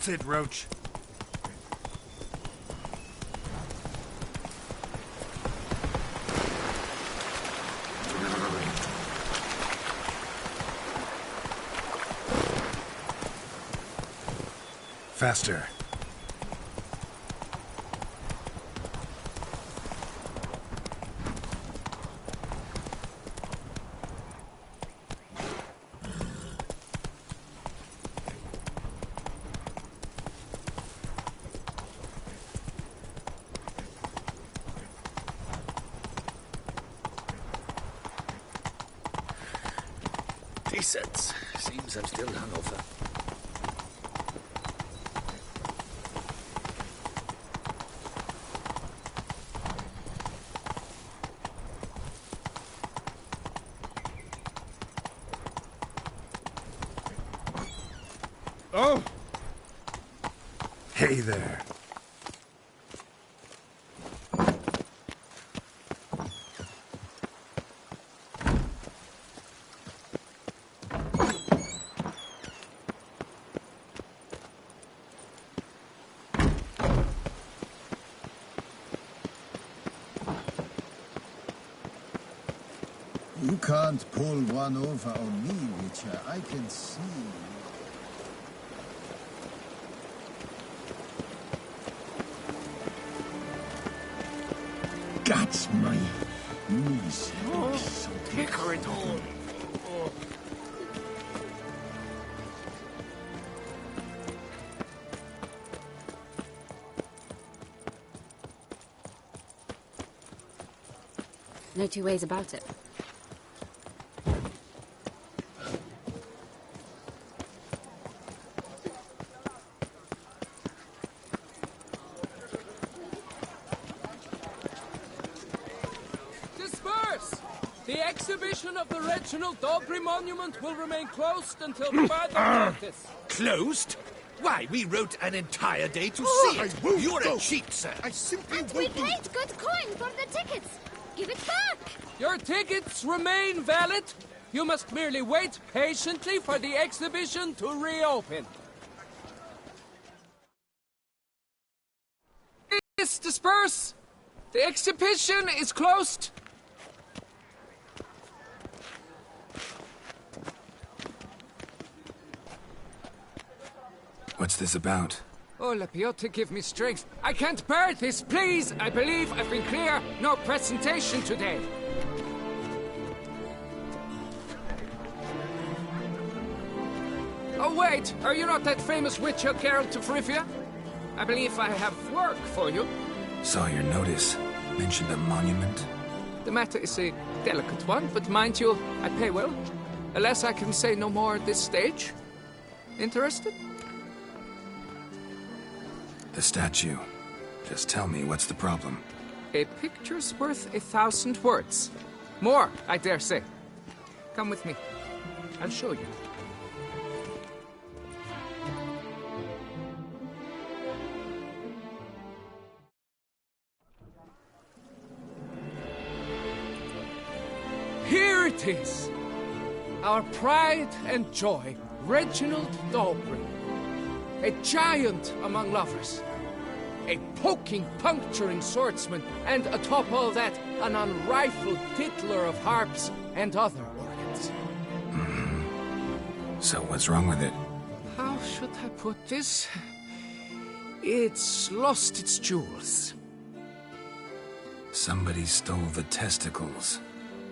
That's it, Roach. Faster. Decent. Seems I'm still hungover. Oh! Hey there. You can't pull one over on me, Witcher. I can see. That's my knees. Take her at all. No two ways about it. The exhibition of the Reginald Daubry Monument will remain closed until further notice. Closed? Why, we wrote an entire day to see it. You're a cheat, sir. I simply And we paid good coin for the tickets. Give it back. Your tickets remain valid. You must merely wait patiently for the exhibition to reopen. Please disperse. The exhibition is closed. What's this about? Oh, Lapiotta, give me strength. I can't bear this, please. I believe I've been clear. No presentation today. Oh, wait. Are you not that famous witcher, Geralt of Rivia? I believe I have work for you. Saw your notice. Mentioned a monument. The matter is a delicate one, but mind you, I pay well. Alas, I can say no more at this stage. Interested? The statue. Just tell me, what's the problem? A picture's worth 1,000 words. More, I dare say. Come with me. I'll show you. Here it is. Our pride and joy, Reginald Daubry. A giant among lovers. A poking, puncturing swordsman, and atop all that, an unrifled tittler of harps and other organs. So what's wrong with it? How should I put this? It's lost its jewels. Somebody stole the testicles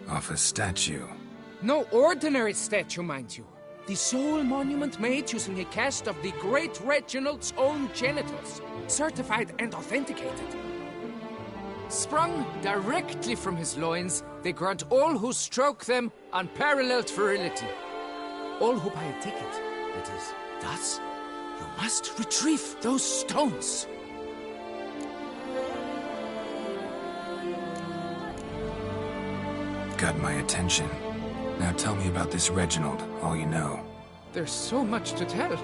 off a statue. No ordinary statue, mind you. The sole monument made using a cast of the great Reginald's own genitals, certified and authenticated. Sprung directly from his loins, they grant all who stroke them unparalleled virility. All who buy a ticket, that is. Thus, you must retrieve those stones. Got my attention. Now tell me about this Reginald, all you know. There's so much to tell.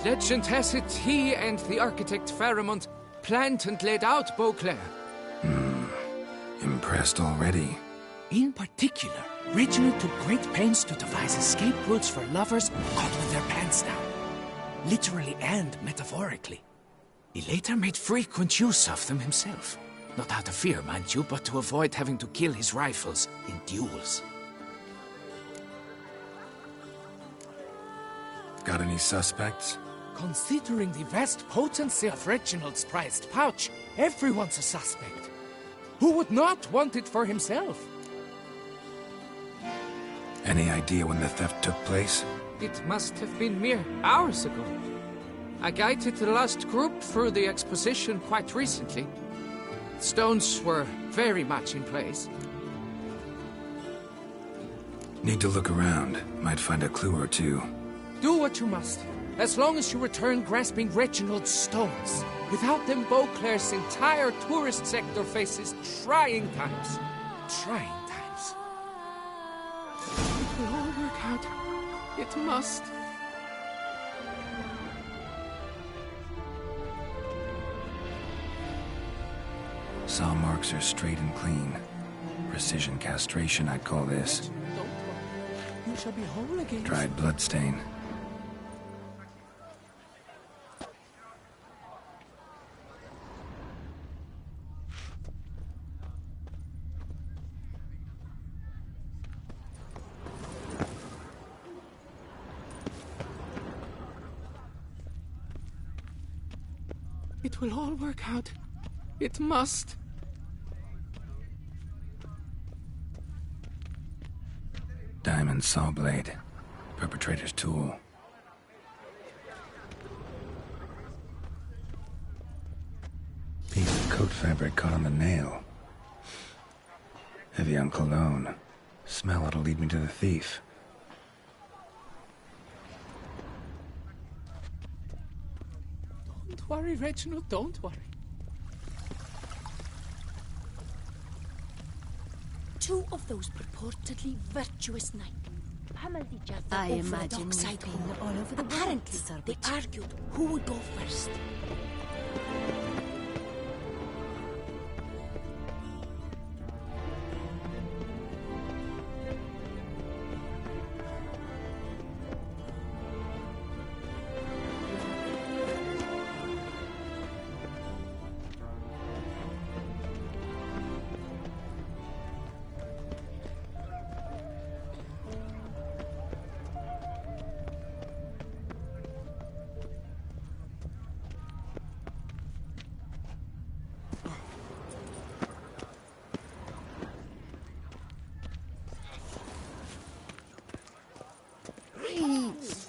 Legend has it he and the architect Pharamond planned and laid out Beauclair. Impressed already. In particular, Reginald took great pains to devise escape routes for lovers caught with their pants down. literally and metaphorically. He later made frequent use of them himself. Not out of fear, mind you, but to avoid having to kill his rifles in duels. Got any suspects? Considering the vast potency of Reginald's prized pouch, everyone's a suspect. Who would not want it for himself? Any idea when the theft took place? It must have been mere hours ago. I guided the last group through the exposition quite recently. Stones were very much in place. Need to look around. Might find a clue or two. Do what you must, as long as you return grasping Reginald's stones. Without them, Beauclair's entire tourist sector faces trying times. Trying times. It will all work out. It must. Saw marks are straight and clean. Precision castration, I'd call this. Don't worry. You shall be whole again. Dried bloodstain. It will all work out. It must. Diamond saw blade. Perpetrator's tool. Piece of coat fabric caught on the nail. Heavy on cologne. Smell it'll lead me to the thief. Don't worry, Reginald, don't worry. Two of those purportedly virtuous knights pummeled each other I over the imagine dockside we've been hall. all over the world, Apparently, Sir they Richard. argued who would go first.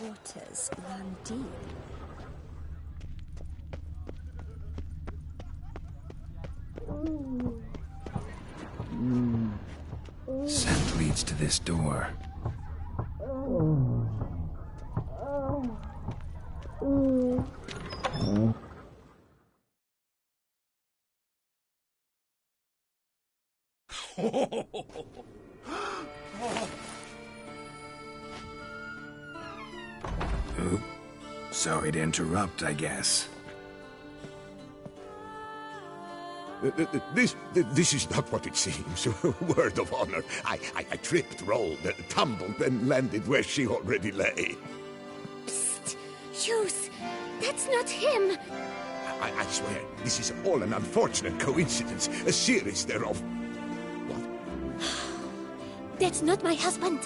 Waters run deep. Scent leads to this door. Oop. Sorry to interrupt, I guess. This is not what it seems. Word of honor. I tripped, rolled, tumbled, and landed where she already lay. Psst! Hughes! That's not him! I swear, this is all an unfortunate coincidence. A series thereof. What? That's not my husband.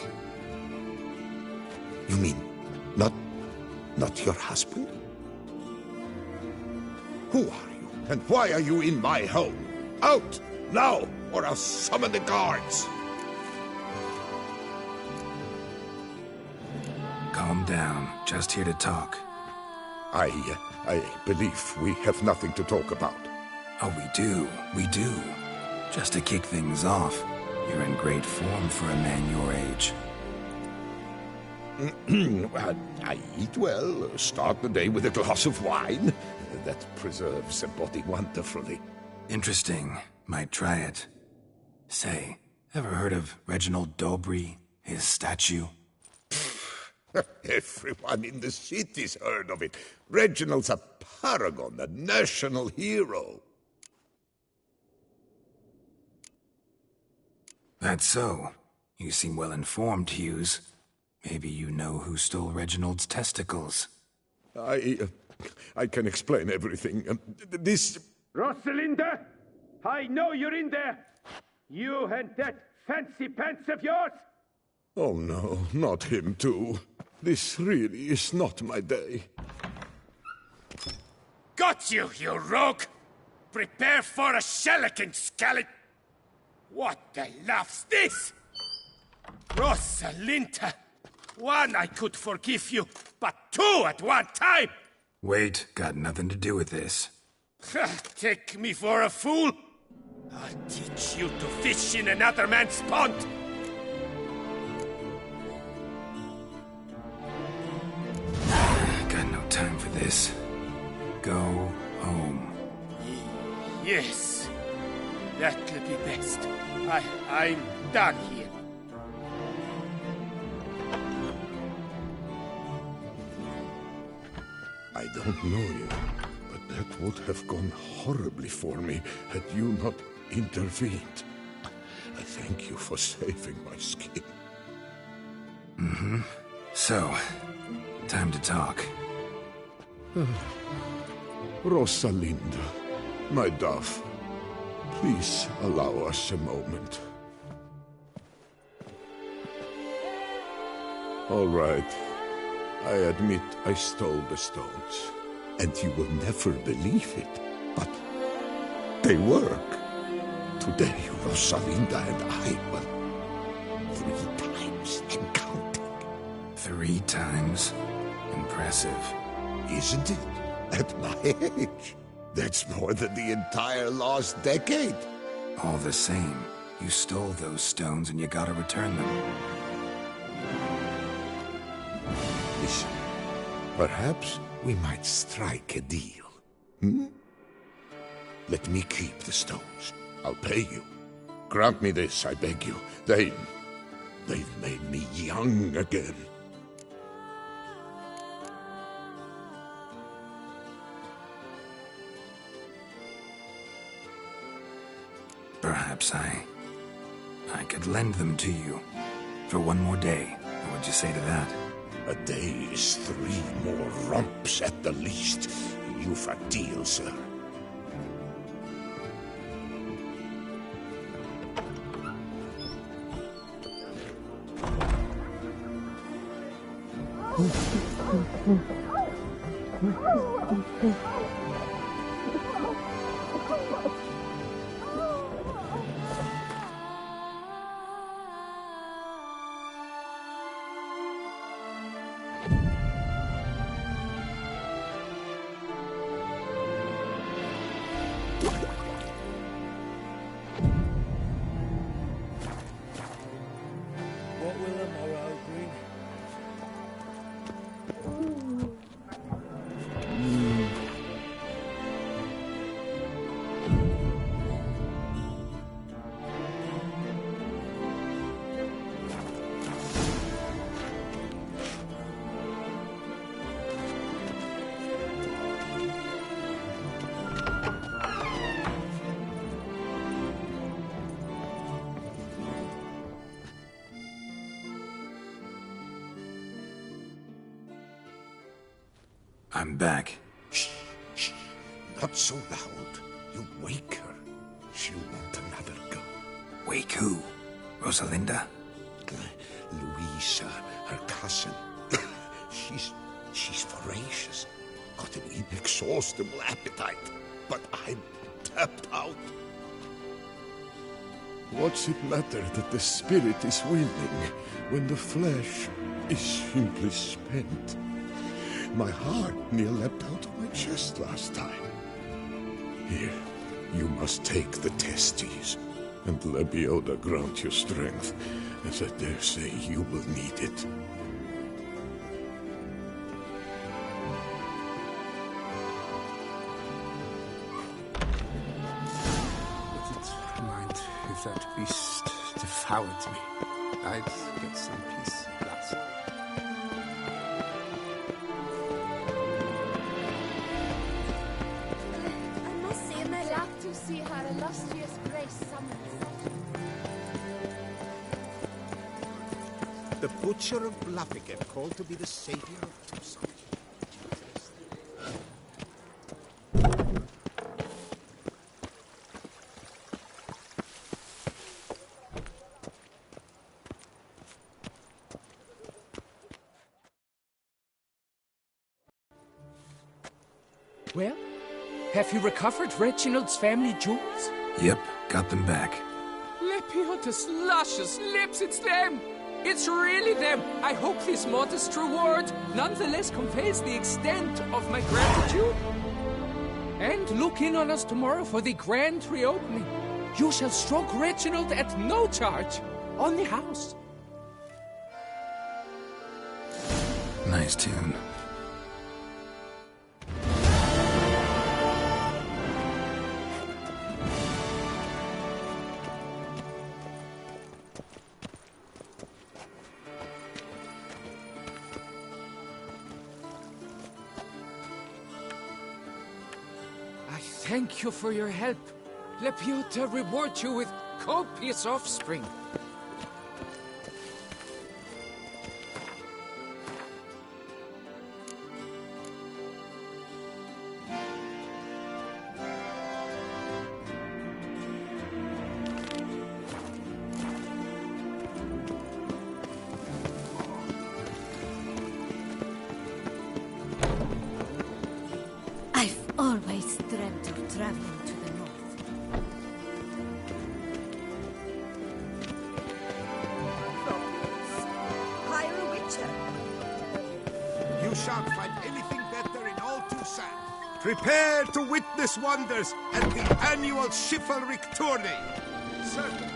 You mean, not your husband? Who are you, and why are you in my home? Out, now, or I'll summon the guards! Calm down. Just here to talk. I believe we have nothing to talk about. Oh, we do. Just to kick things off, you're in great form for a man your age. I eat well, start the day with a glass of wine. That preserves the body wonderfully. Interesting. Might try it. Say, ever heard of Reginald Dobry? His statue? Everyone in the city's heard of it. Reginald's a paragon, a national hero. That's so. You seem well informed, Hughes. Maybe you know who stole Reginald's testicles. I can explain everything. This... Rosalinda, I know you're in there. You and that fancy pants of yours. Oh no, not him too. This really is not my day. Got you, you rogue! Prepare for a shellacking, scallop! What the laugh's this? Rosalinda! One, I could forgive you, but two at one time! Wait, got nothing to do with this. Take me for a fool? I'll teach you to fish in another man's pond! Got no time for this. Go home. Yes, that'll be best. I'm done here. I don't know you, but that would have gone horribly for me had you not intervened. I thank you for saving my skin. Mm-hmm. So, time to talk. Rosalinda, my dove, please allow us a moment. All right. I admit I stole the stones. And you will never believe it, but they work. Today, Rosalinda and I were 3 times and counting. 3 times? Impressive. Isn't it? At my age. That's more than the entire last decade. All the same, you stole those stones and you gotta return them. Listen, perhaps we might strike a deal. Hmm? Let me keep the stones. I'll pay you. Grant me this, I beg you. They've made me young again. Perhaps I could lend them to you for 1 more day. What would you say to that? A day is 3 more rumps at the least. You've a deal, sir. What will the morrow bring? I'm back. Shh, shh. Not so loud. You'll wake her. She'll want another go. Wake who? Rosalinda? Luisa, her cousin. She's voracious. Got an inexhaustible appetite. But I'm tapped out. What's it matter that the spirit is willing when the flesh is simply spent? My heart near leapt out of my chest last time. Here, you must take the testes, and Lebioda grant you strength, as I dare say you will need it. Wouldn't mind if that beast devoured me. I'd get some peace at last. I must say, I'm glad to see her illustrious grace summoned. The Butcher of Bluffigan, called to be the savior of Tucson. Well, have you recovered Reginald's family jewels? Yep, got them back. Lepiota's luscious lips, it's them! It's really them! I hope this modest reward nonetheless conveys the extent of my gratitude. And look in on us tomorrow for the grand reopening. You shall stroke Reginald at no charge on the house. Nice tune. Thank you for your help. Lepiota reward you with copious offspring. Always dreamt of traveling to the north. Hire a witcher. You shan't find anything better in all Toussaint. Prepare to witness wonders at the annual chivalric tourney. Certainly.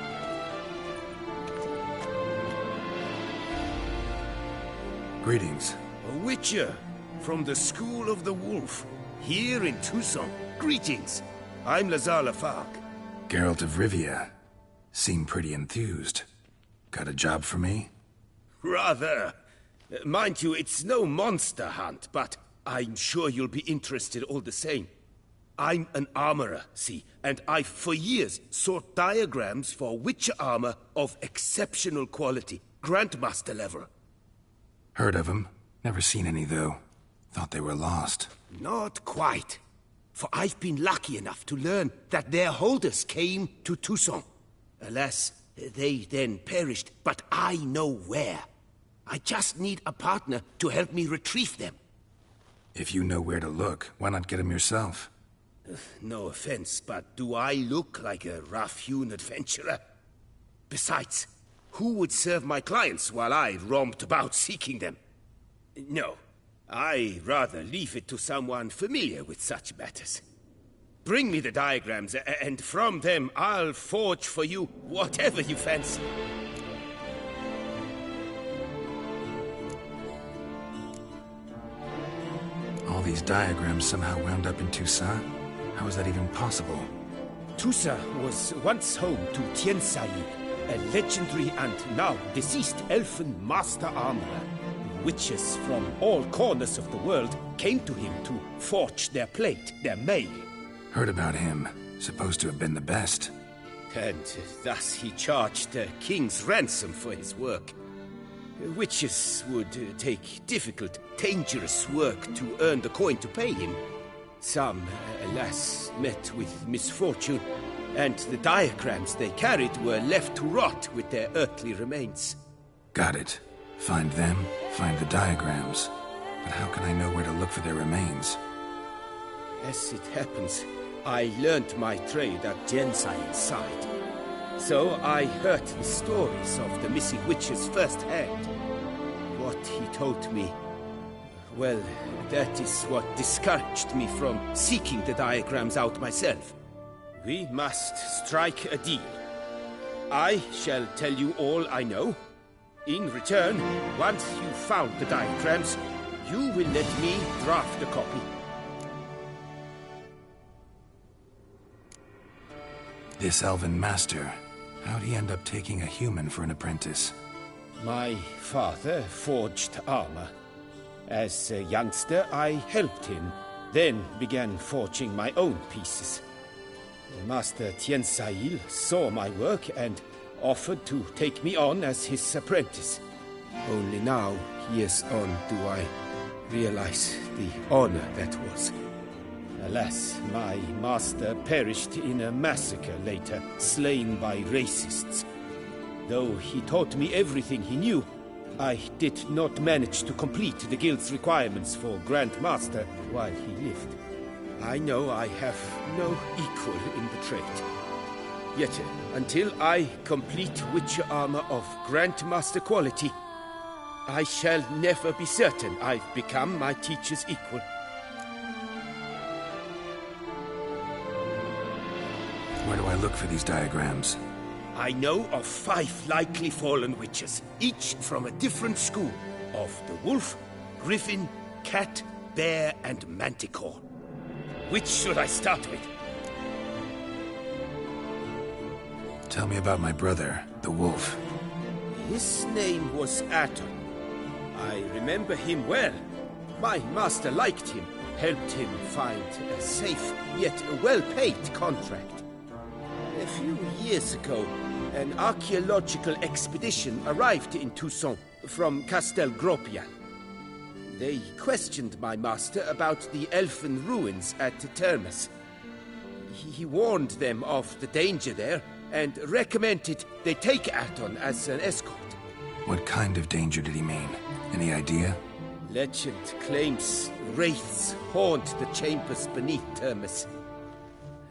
Greetings. A witcher from the School of the Wolf. Here in Toussaint. Greetings. I'm Lazar Lafargue. Geralt of Rivia. Seem pretty enthused. Got a job for me? Rather. Mind you, it's no monster hunt, but I'm sure you'll be interested all the same. I'm an armorer, see, and I've for years sought diagrams for witcher armor of exceptional quality, Grandmaster level. Heard of them. Never seen any, though. Thought they were lost. Not quite. For I've been lucky enough to learn that their holders came to Toussaint. Alas, they then perished, but I know where. I just need a partner to help me retrieve them. If you know where to look, why not get them yourself? No offense, but do I look like a rough-hewn adventurer? Besides, who would serve my clients while I romped about seeking them? No. I rather leave it to someone familiar with such matters. Bring me the diagrams, and from them I'll forge for you whatever you fancy. All these diagrams somehow wound up in Toussaint? How is that even possible? Toussaint was once home to Tiensail, a legendary and now deceased elfin master armorer. Witches from all corners of the world came to him to forge their plate, their mail. Heard about him. Supposed to have been the best. And thus he charged a king's ransom for his work. Witches would take difficult, dangerous work to earn the coin to pay him. Some, alas, met with misfortune, and the diagrams they carried were left to rot with their earthly remains. Got it. Find them, find the diagrams. But how can I know where to look for their remains? As it happens, I learned my trade at Tiensail's side. So I heard the stories of the missing witches firsthand. What he told me, well, that is what discouraged me from seeking the diagrams out myself. We must strike a deal. I shall tell you all I know. In return, once you've found the diagrams, you will let me draft a copy. This elven master, how'd he end up taking a human for an apprentice? My father forged armor. As a youngster, I helped him, then began forging my own pieces. Master Tiensail saw my work and offered to take me on as his apprentice. Only now, years on, do I realize the honor that was. Alas, my master perished in a massacre later, slain by racists. Though he taught me everything he knew, I did not manage to complete the guild's requirements for Grand Master while he lived. I know I have no equal in the trade. Yet, until I complete Witcher armor of Grandmaster quality, I shall never be certain I've become my teacher's equal. Where do I look for these diagrams? I know of 5 likely fallen witches, each from a different school of the wolf, griffin, cat, bear, and manticore. Which should I start with? Tell me about my brother, the wolf. His name was Aton. I remember him well. My master liked him, helped him find a safe yet well-paid contract. A few years ago, an archaeological expedition arrived in Toussaint from Castel Gropia. They questioned my master about the elfin ruins at Termes. He warned them of the danger there and recommended they take Aton as an escort. What kind of danger did he mean? Any idea? Legend claims wraiths haunt the chambers beneath Termes.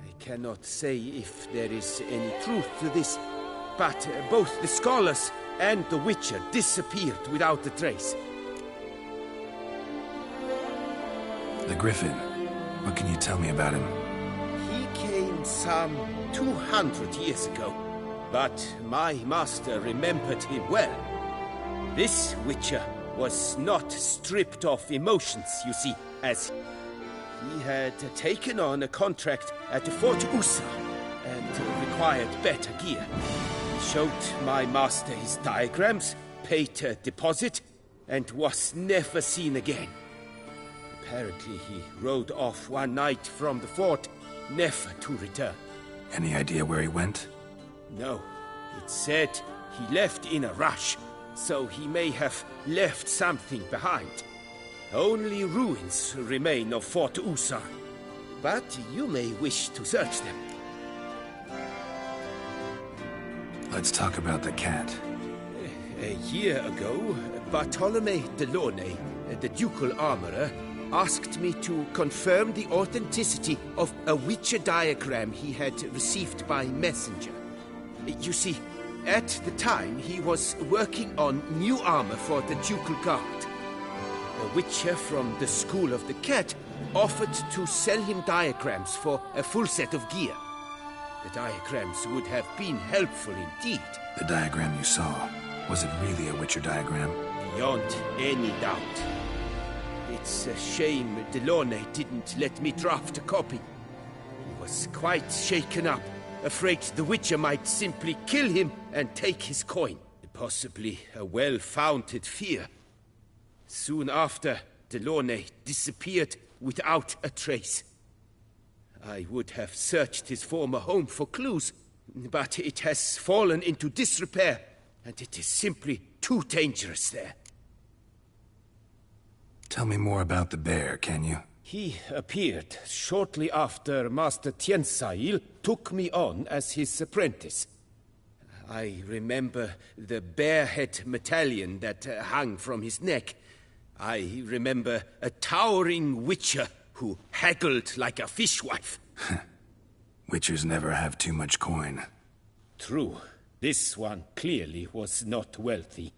I cannot say if there is any truth to this, but both the scholars and the Witcher disappeared without a trace. The Griffin. What can you tell me about him? He came some 200 years ago, but my master remembered him well. This Witcher was not stripped of emotions, you see, as he had taken on a contract at Fort Usa and required better gear. He showed my master his diagrams, paid a deposit, and was never seen again. Apparently he rode off one night from the fort, never to return. Any idea where he went? No. It said he left in a rush, so he may have left something behind. Only ruins remain of Fort Usar, but you may wish to search them. Let's talk about the cat. A year ago, Bartolome de Launay, the ducal armorer, asked me to confirm the authenticity of a Witcher diagram he had received by messenger. You see, at the time he was working on new armor for the ducal guard. A Witcher from the School of the Cat offered to sell him diagrams for a full set of gear. The diagrams would have been helpful indeed. The diagram you saw, was it really a Witcher diagram? Beyond any doubt. It's a shame Delaunay didn't let me draft a copy. He was quite shaken up, afraid the Witcher might simply kill him and take his coin. Possibly a well-founded fear. Soon after, Delaunay disappeared without a trace. I would have searched his former home for clues, but it has fallen into disrepair, and it is simply too dangerous there. Tell me more about the bear, can you? He appeared shortly after Master Tiensail took me on as his apprentice. I remember the bear-head medallion that hung from his neck. I remember a towering Witcher who haggled like a fishwife. Witchers never have too much coin. True. This one clearly was not wealthy.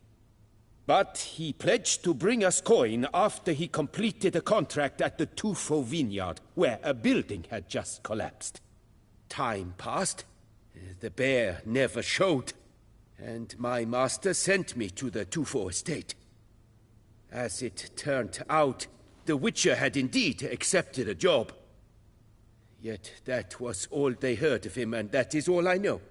But he pledged to bring us coin after he completed a contract at the Tufo vineyard, where a building had just collapsed. Time passed. The bear never showed, and my master sent me to the Tufo estate. As it turned out, the Witcher had indeed accepted a job. Yet that was all they heard of him, and that is all I know.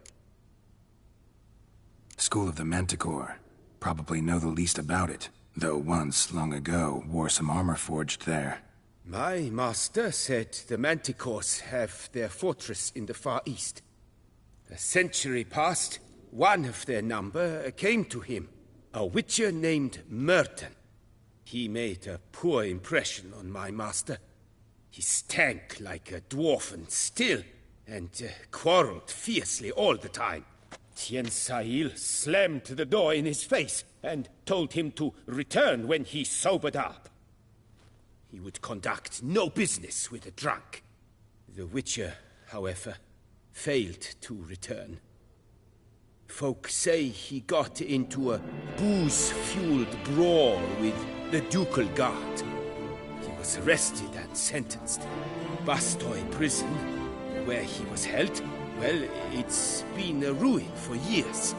School of the Manticore. Probably know the least about it, though once, long ago, wore some armor forged there. My master said the Manticores have their fortress in the Far East. A century passed, one of their number came to him, a Witcher named Merton. He made a poor impression on my master. He stank like a dwarfen still, and quarreled fiercely all the time. Tiensail slammed the door in his face and told him to return when he sobered up. He would conduct no business with a drunk. The Witcher, however, failed to return. Folk say he got into a booze-fueled brawl with the Ducal Guard. He was arrested and sentenced. Bastoy Prison, where he was held, well, it's been a ruin for years.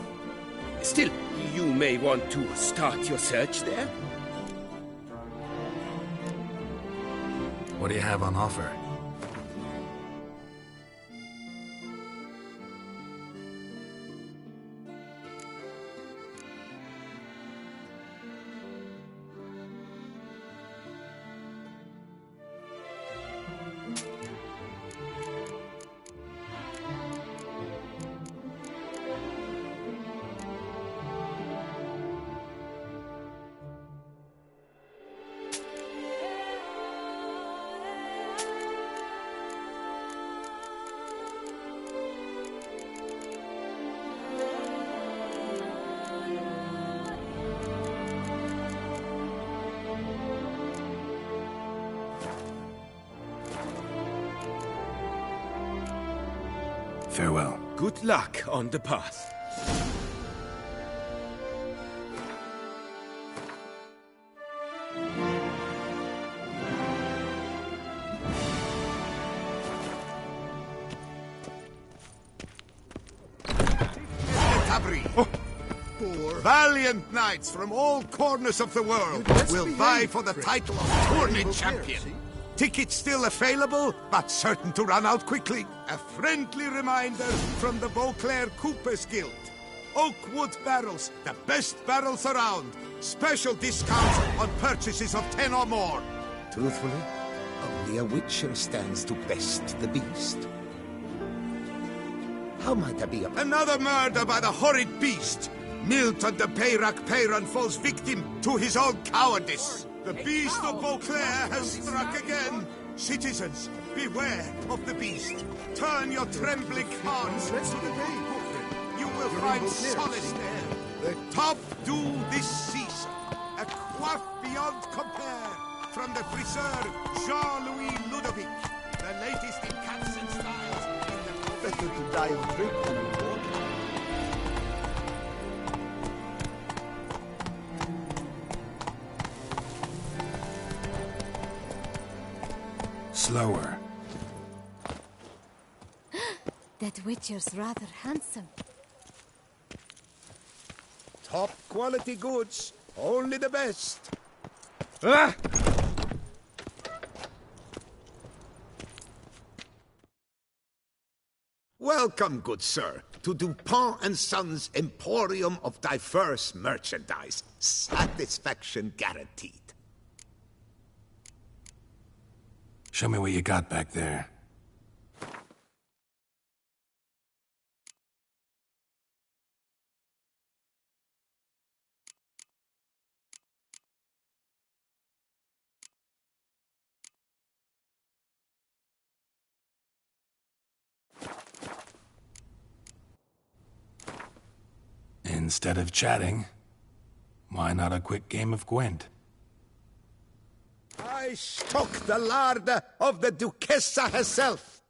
Still, you may want to start your search there. What do you have on offer? Farewell. Good luck on the path. Valiant knights from all corners of the world will vie for the title of tourney champion. Tickets still available, but certain to run out quickly. A friendly reminder from the Beauclair Coopers Guild. Oakwood barrels, the best barrels around. Special discounts on purchases of 10 or more. Truthfully, only a Witcher stands to best the beast. How might I be of... Another murder by the horrid beast. Milton de Peyrac-Peyran falls victim to his own cowardice. The beast of Beauclair has struck again. Citizens, beware of the beast. Turn your trembling hearts to the day. You will find solace there. Top do this season. A quaff beyond compare. From the friseur Jean-Louis Ludovic. The latest in cuts and styles. Better to die of drink than of water. Slower. That Witcher's rather handsome. Top quality goods. Only the best. Ah! Welcome, good sir, to Dupont and Sons Emporium of diverse merchandise. Satisfaction guaranteed. Show me what you got back there. Instead of chatting, why not a quick game of Gwent? I stock the larder of the Duchessa herself.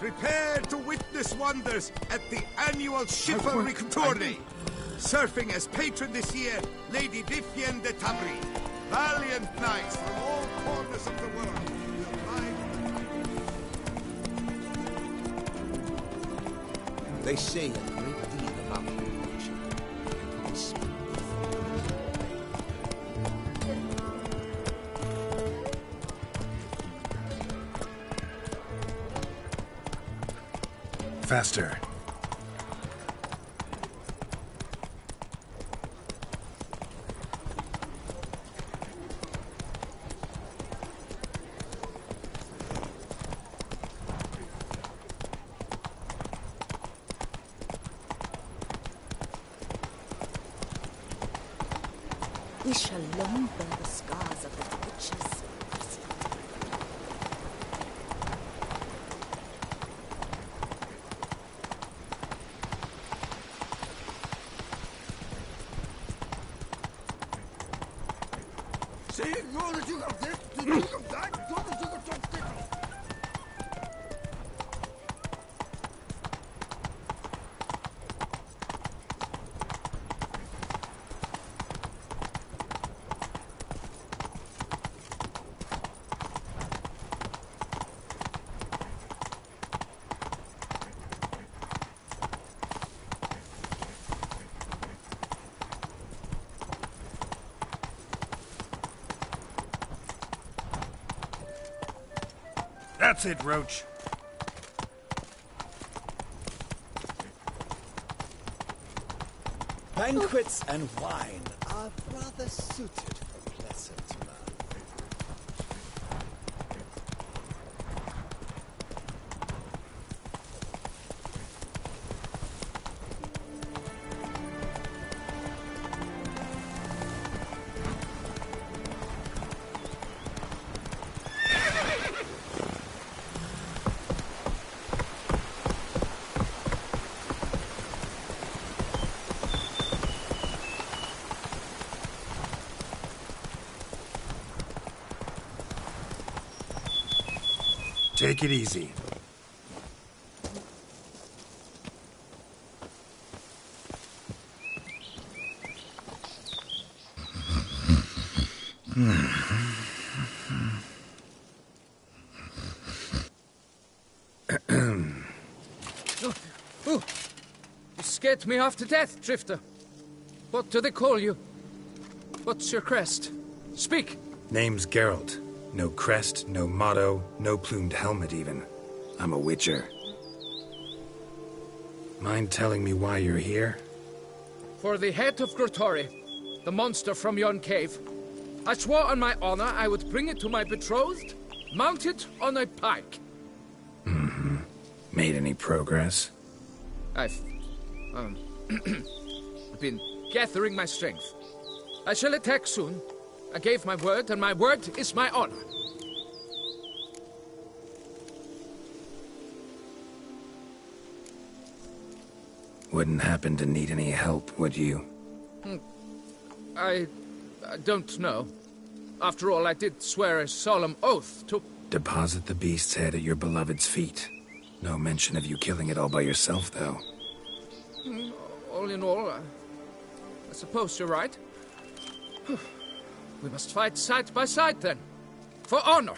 Prepare to witness wonders at the annual Chivalric Tourney. Surfing as patron this year, Lady Vivienne de Tabry. Valiant knights from all corners of the world will ride. They say a great deal about you, Witcher. And this Faster. We shall long bear the scars of the witches. That's it, Roach. Banquets and wine are rather suited for pleasant mirth. Take it easy. You scared me half to death, Drifter. What do they call you? What's your crest? Speak! Name's Geralt. No crest, no motto, no plumed helmet even. I'm a Witcher. Mind telling me why you're here? For the head of Grottori, the monster from yon cave. I swore on my honor I would bring it to my betrothed, mounted on a pike. Mm-hmm. Made any progress? I've been gathering my strength. I shall attack soon. I gave my word, and my word is my honor. Wouldn't happen to need any help, would you? I don't know. After all, I did swear a solemn oath to... Deposit the beast's head at your beloved's feet. No mention of you killing it all by yourself, though. All in all, I suppose you're right. We must fight side by side, then. For honor!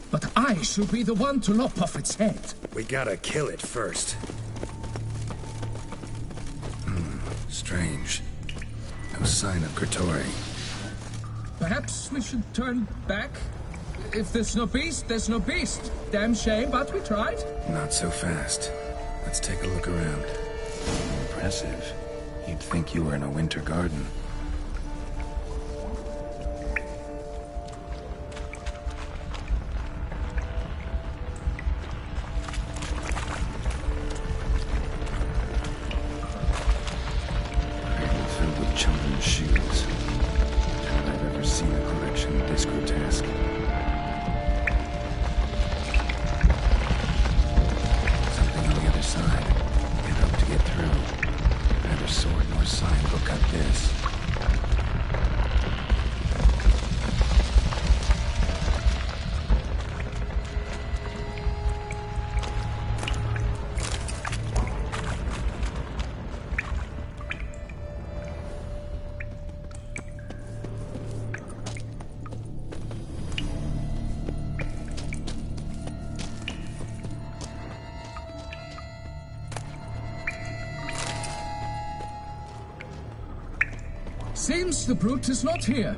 But I should be the one to lop off its head. We gotta kill it first. Strange. No sign of Grottori. Perhaps we should turn back? If there's no beast, there's no beast. Damn shame, but we tried. Not so fast. Let's take a look around. Impressive. You'd think you were in a winter garden. seems the brute is not here.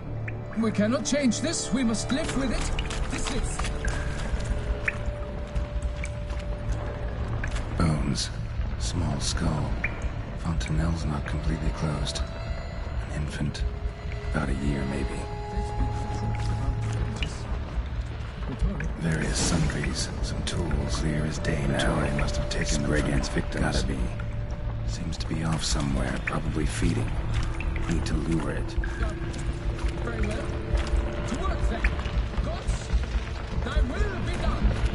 We cannot change this. We must live with it. Dismiss. Bones. Small skull. Fontanelle's not completely closed. An infant. About a year, maybe. Various sundries. Some tools. Clear as day now. They must have taken them from its victims. Gotta be. Seems to be off somewhere, probably feeding. Need to lure it. Very well. To work then. Gods, thy will be done.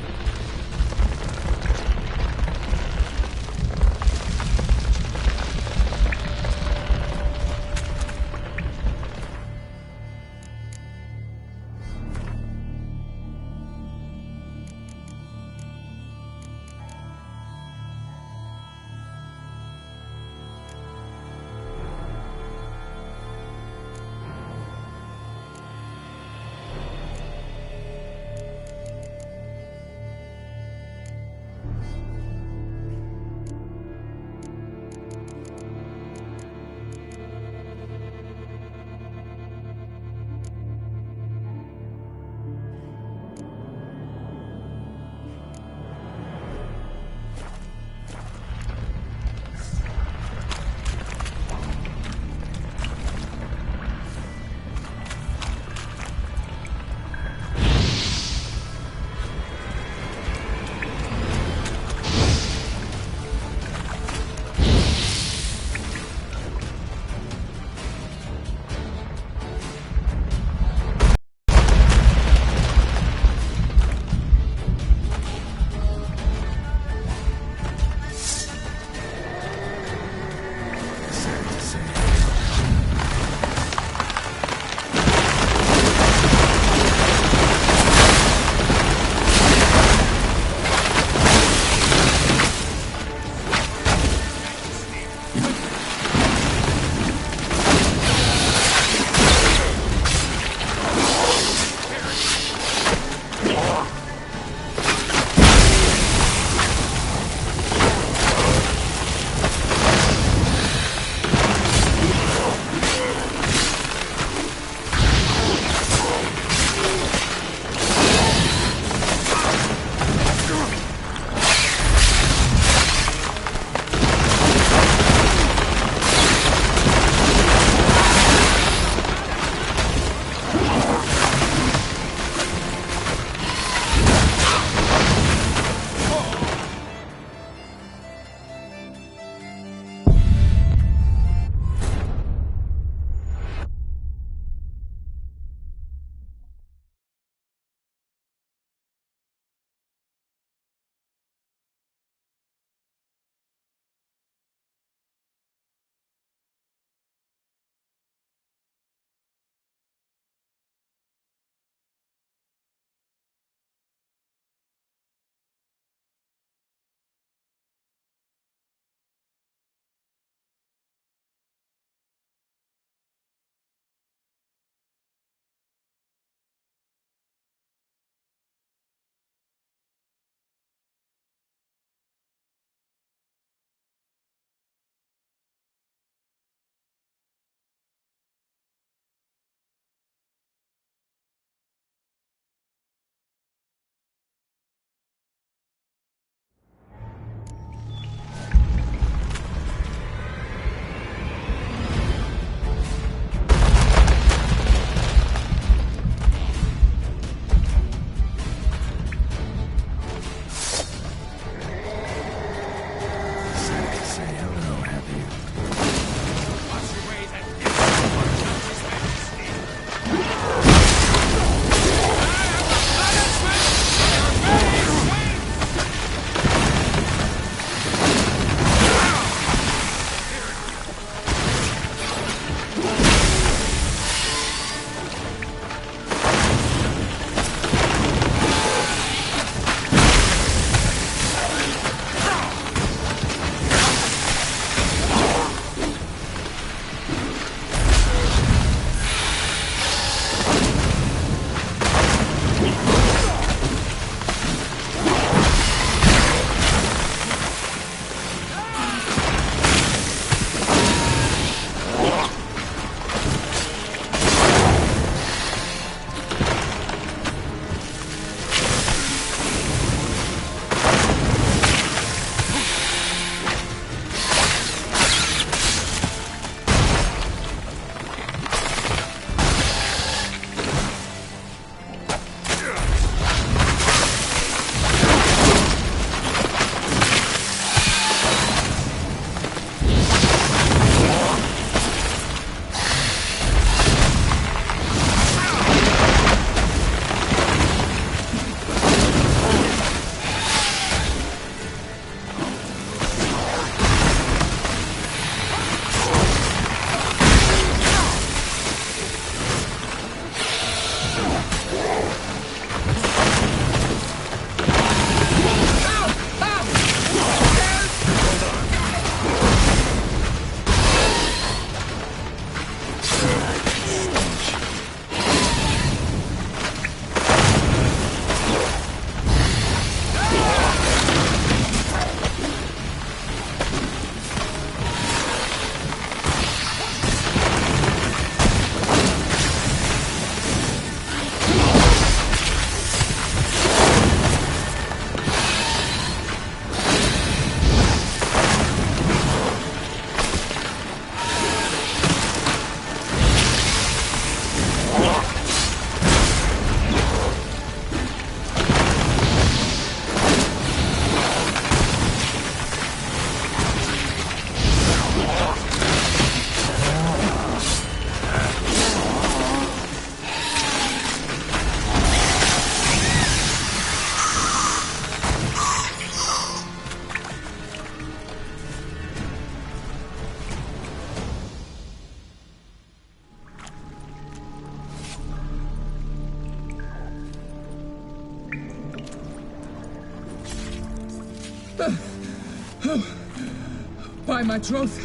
By my troth,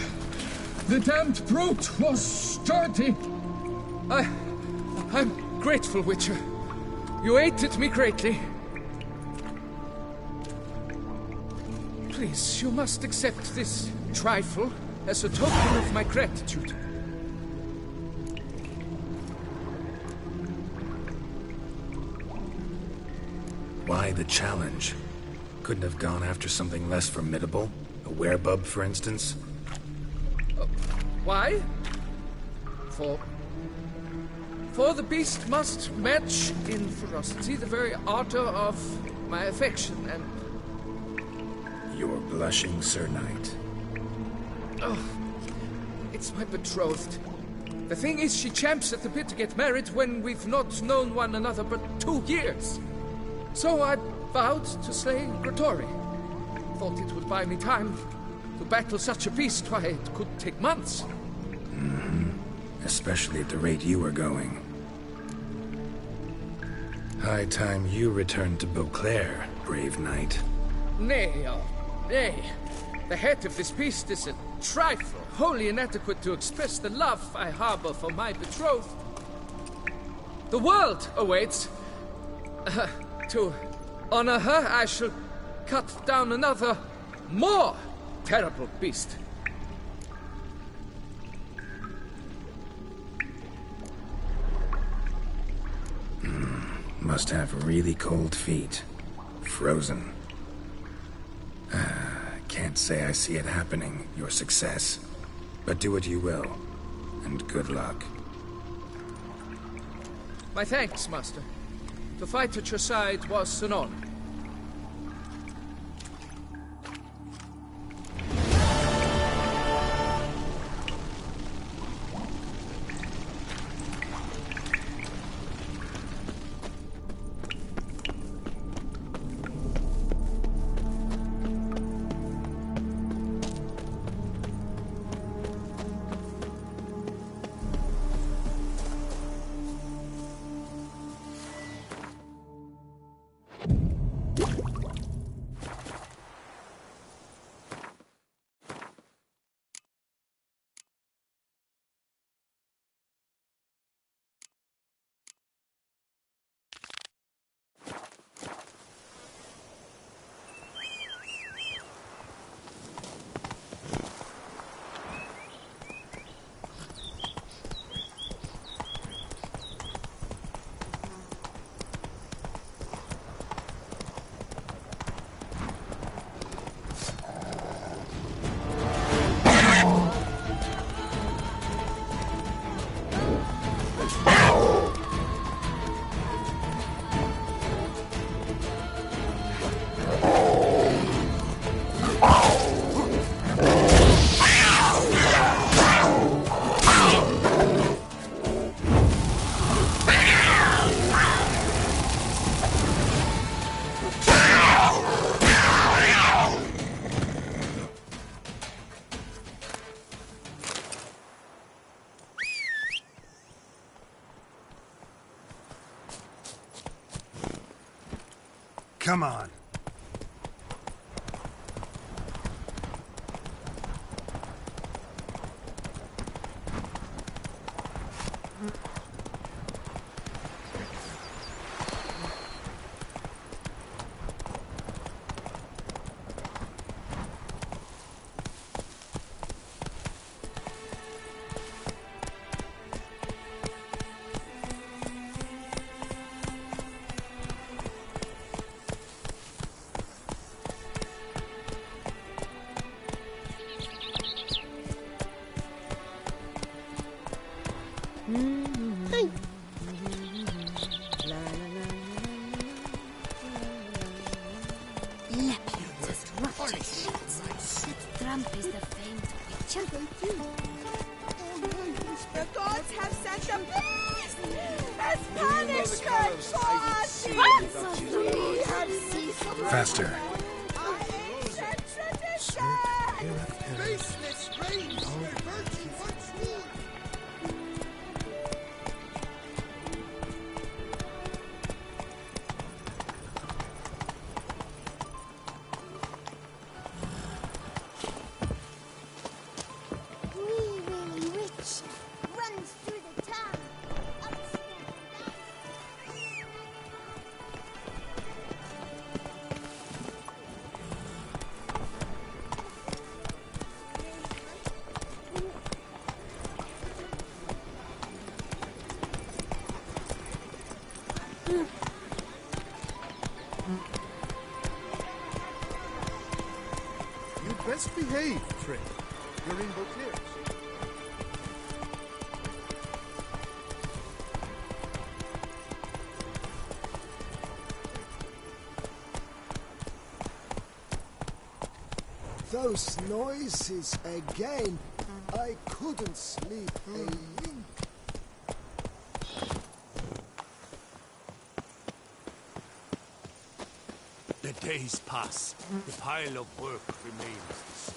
the damned brute was sturdy. I'm grateful, Witcher. You aided me greatly. Please, you must accept this trifle as a token of my gratitude. Why the challenge? Couldn't have gone after something less formidable? A werebub, for instance? Why? For the beast must match in ferocity the very ardor of my affection, and... You're blushing, Sir Knight. Oh, it's my betrothed. The thing is, she champs at the bit to get married when we've not known one another but 2 years. So I vowed to slay Gratory. Thought it would buy me time to battle such a beast. Why, it could take months. Especially at the rate you were going. High time you returned to Beauclair, brave knight. Nay, oh, nay. The head of this beast is a trifle, wholly inadequate to express the love I harbor for my betrothed. The world awaits. To honor her, I shall cut down another, more terrible beast. Must have really cold feet. Frozen. Can't say I see it happening, your success. But do what you will, and good luck. My thanks, Master. To fight at your side was an honor. Come on. Trump is the famed Witcher. The gods have sent a beast as punishment for our sins. We have ceased from Faster. our ancient tradition. Faceless reigns for virtue once more. Best behaved, Trey. You're in Beauclair's. Those noises again. I couldn't sleep a wink. The days pass. The pile of work remains the same.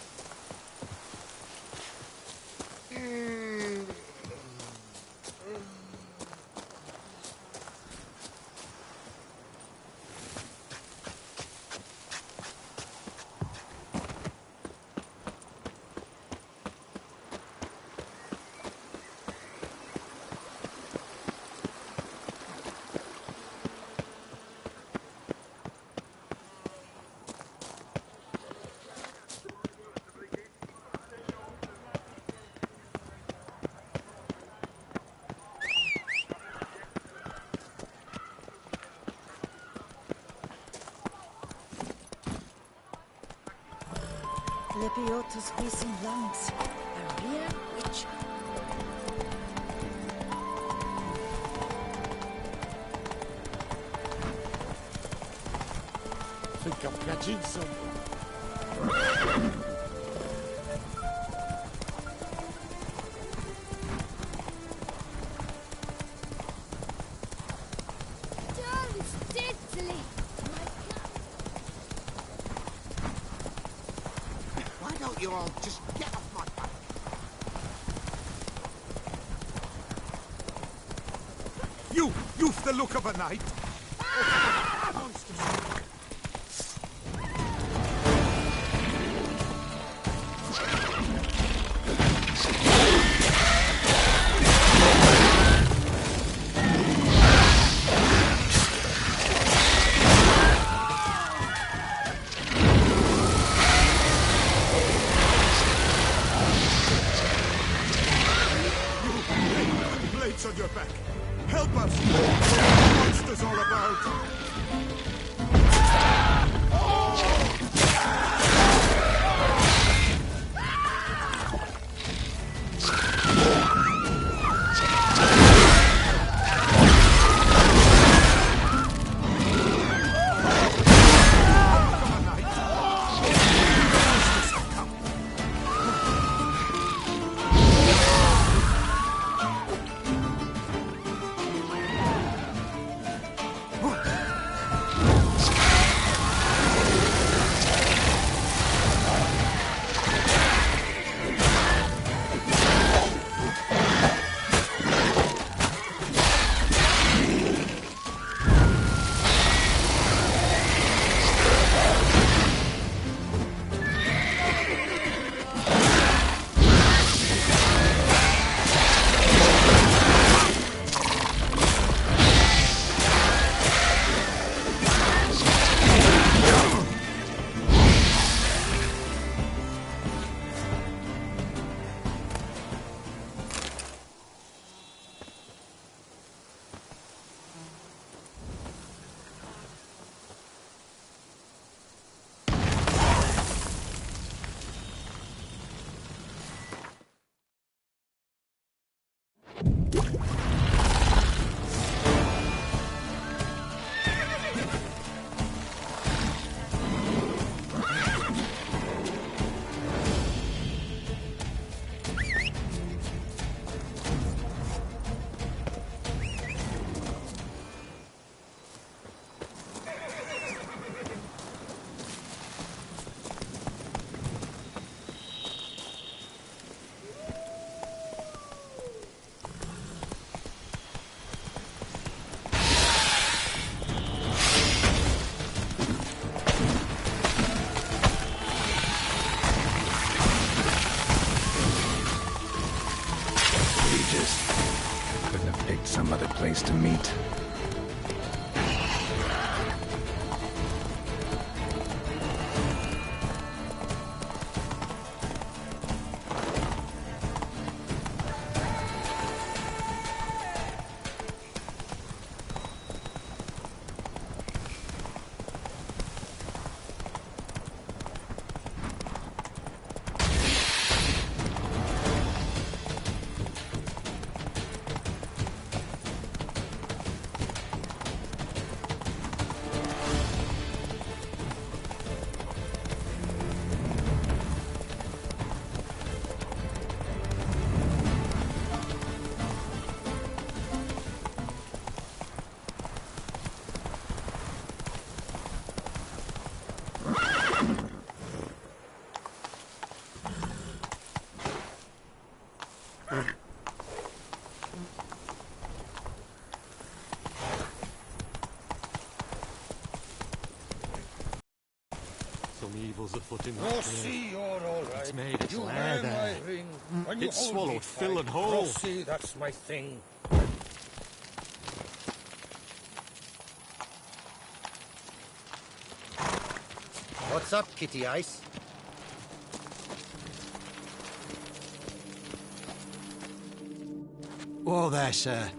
Lepiotus facing lungs. A real witcher. Think I'm catching something. Why don't you all just get off my back? You've the look of a knight. Blades on your back. Help us! Monsters all about! Couldn't have picked some other place to meet. Some evil's afoot in Oh, that see, cave. you're all right. It's made its You lair wear there. my ring when you It's hold swallowed me fill tight. and whole. Oh, see, that's my thing. What's up, Kitty Ice? Whoa there, sir.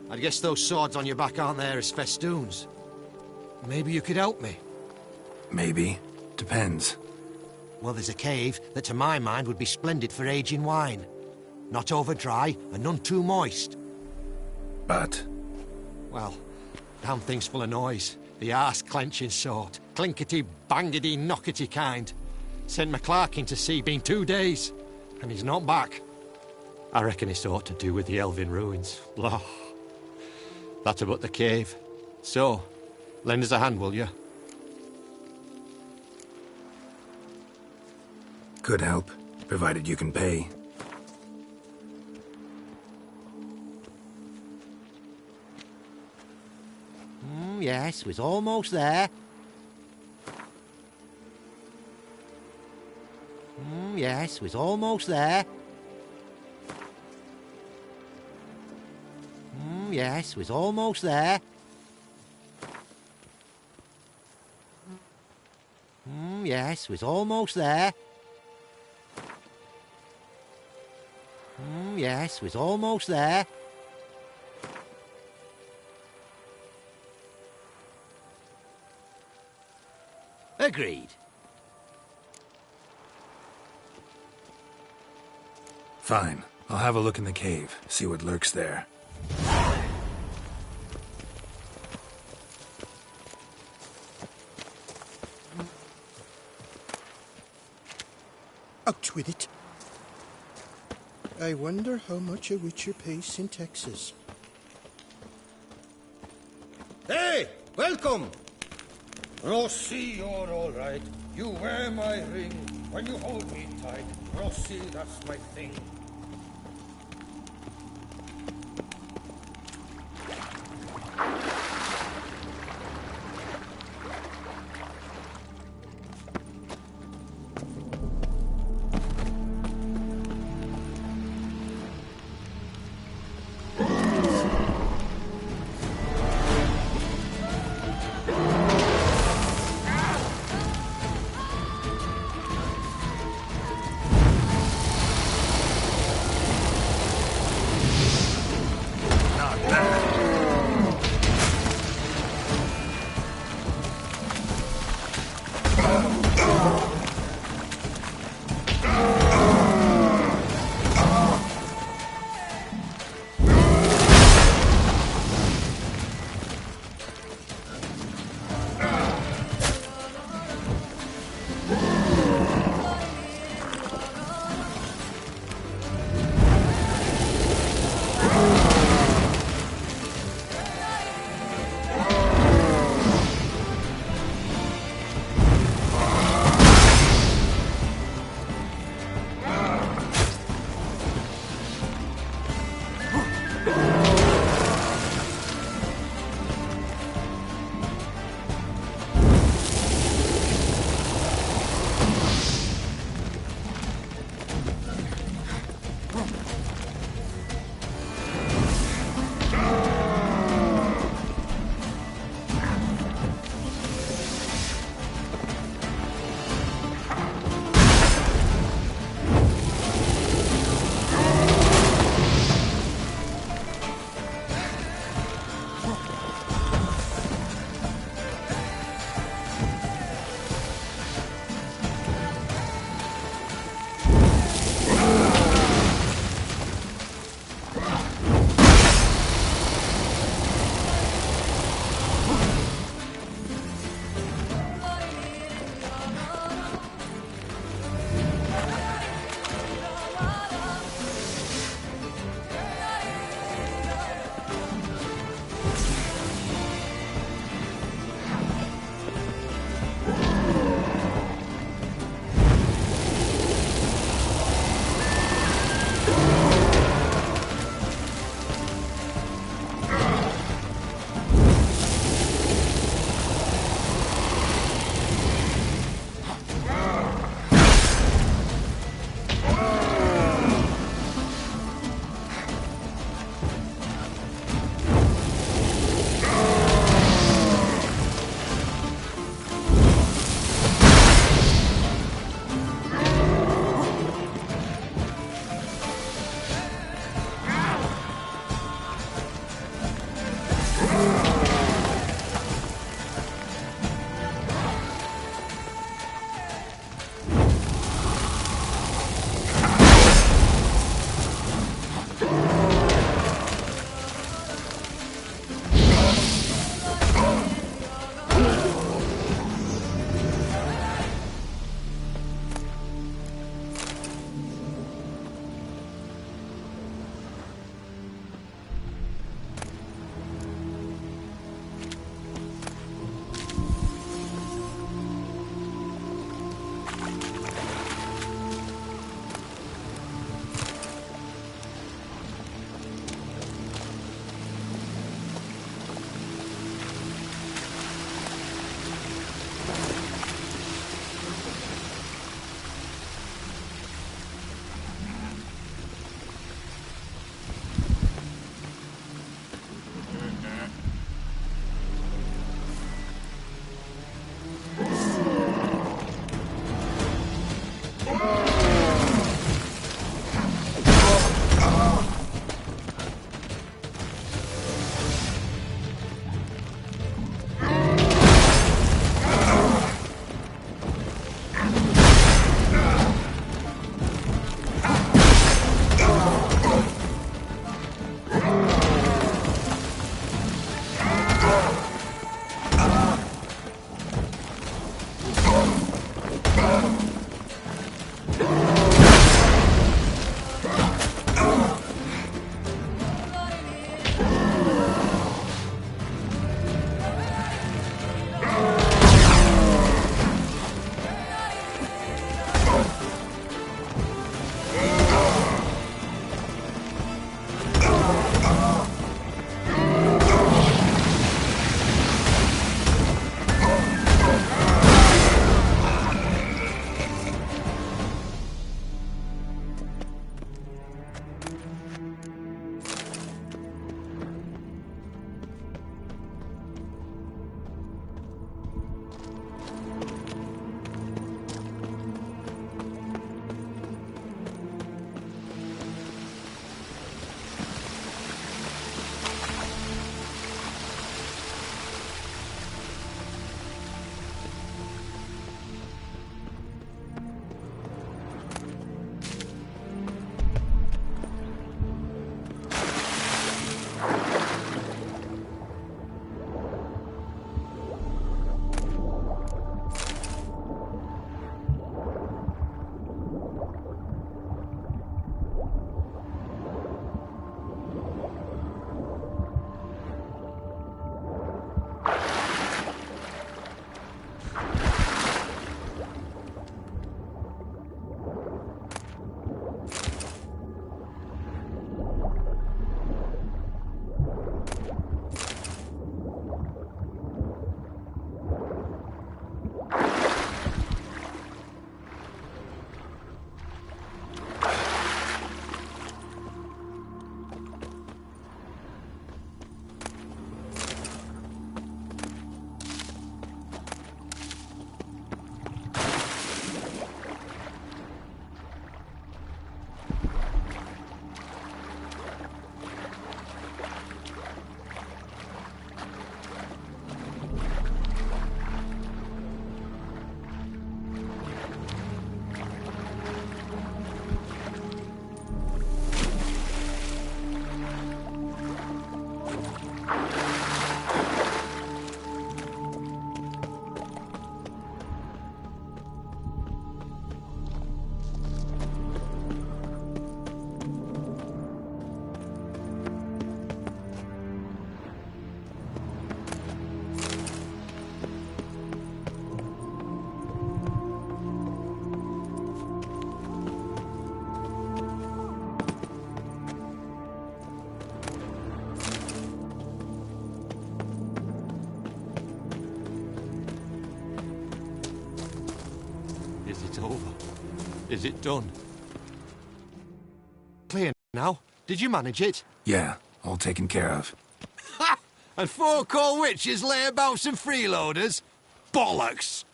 I guess those swords on your back aren't there as festoons. Maybe you could help me. Maybe. Depends. Well, there's a cave that to my mind would be splendid for aging wine. Not over dry and none too moist. But? Well, damn thing's full of noise. The arse-clenching sort. Clinkety, bangety, knockety kind. Sent McClark in to sea, been 2 days. And he's not back. I reckon it's aught to do with the Elven ruins. Loh. That about the cave. So, lend us a hand, will you? Could help, provided you can pay. Yes, we's almost there. Yes, we's almost there. Yes, we's almost there. Yes, we's almost there. Yes, we's almost there. Agreed. Fine. I'll have a look in the cave, see what lurks there. Out with it. I wonder how much a witcher pays in taxes. Hey, welcome! Rossi, you're all right. You wear my ring when you hold me tight. Rossi, that's my thing. Is it done? Clear now? Did you manage it? Yeah, all taken care of. Ha! And 4 cold witches lay about some freeloaders? Bollocks!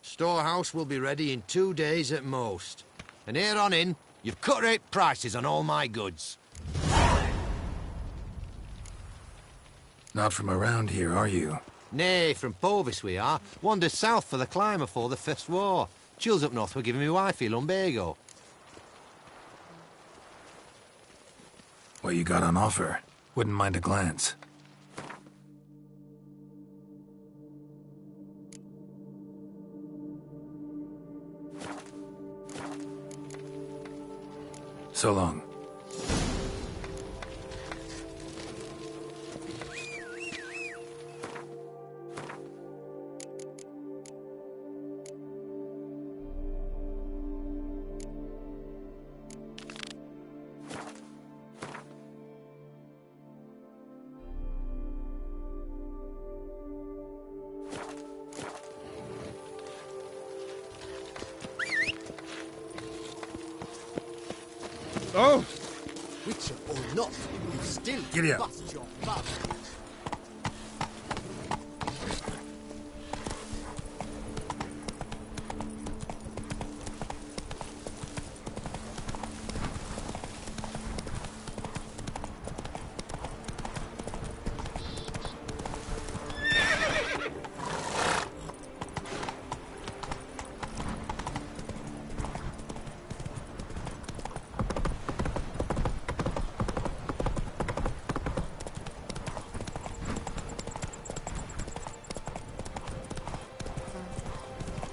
Storehouse will be ready in 2 days at most. And here on in, you've cut rate prices on all my goods. Not from around here, are you? Nay, from Povis we are. Wandered south for the climber for the First War. Chills up north were giving me wifey lumbago. What you got on offer? Wouldn't mind a glance. So long. Oh! Witcher or not, you still Giddy up. bust your bum.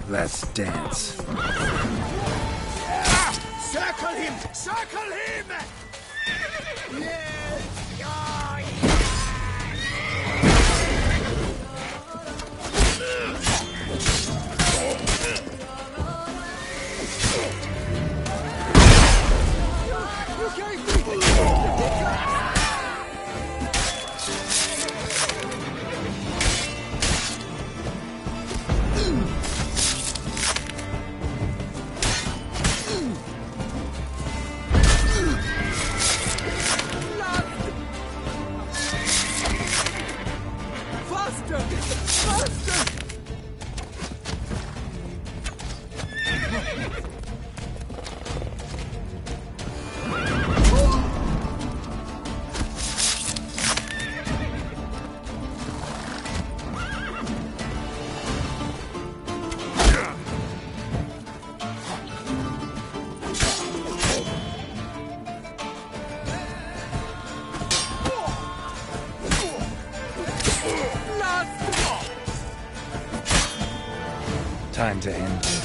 Let's dance. Circle him! Circle him! Time to end this.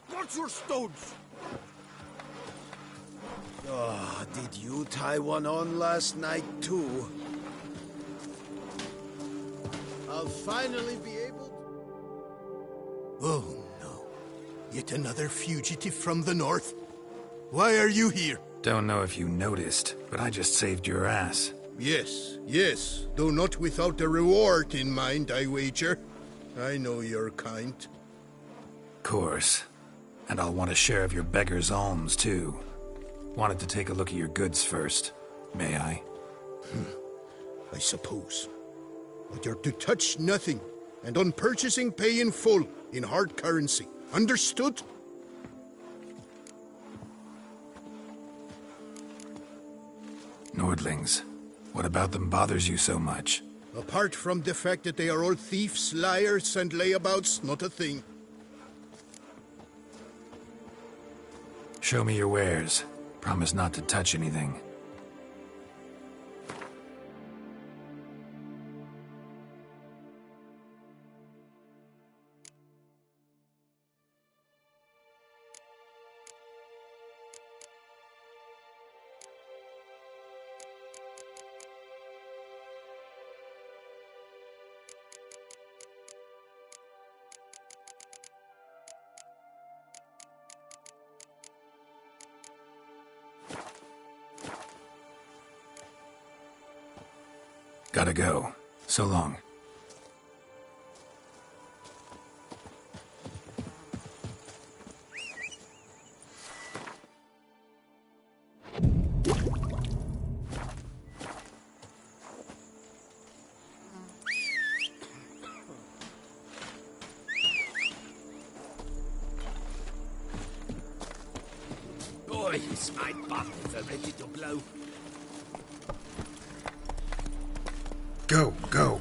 What's your stones? Oh, did you tie one on last night, too? I'll finally be able to... Oh, no. Yet another fugitive from the north? Why are you here? Don't know if you noticed, but I just saved your ass. Yes, yes, though not without a reward in mind, I wager. I know your kind. Course. And I'll want a share of your beggar's alms, too. Wanted to take a look at your goods first. May I? I suppose. But you're to touch nothing, and on purchasing pay in full, in hard currency. Understood? Nordlings. What about them bothers you so much? Apart from the fact that they are all thieves, liars, and layabouts, not a thing. Show me your wares. Promise not to touch anything. Gotta go. So long. Boys, my buttons are ready to blow. Go, go.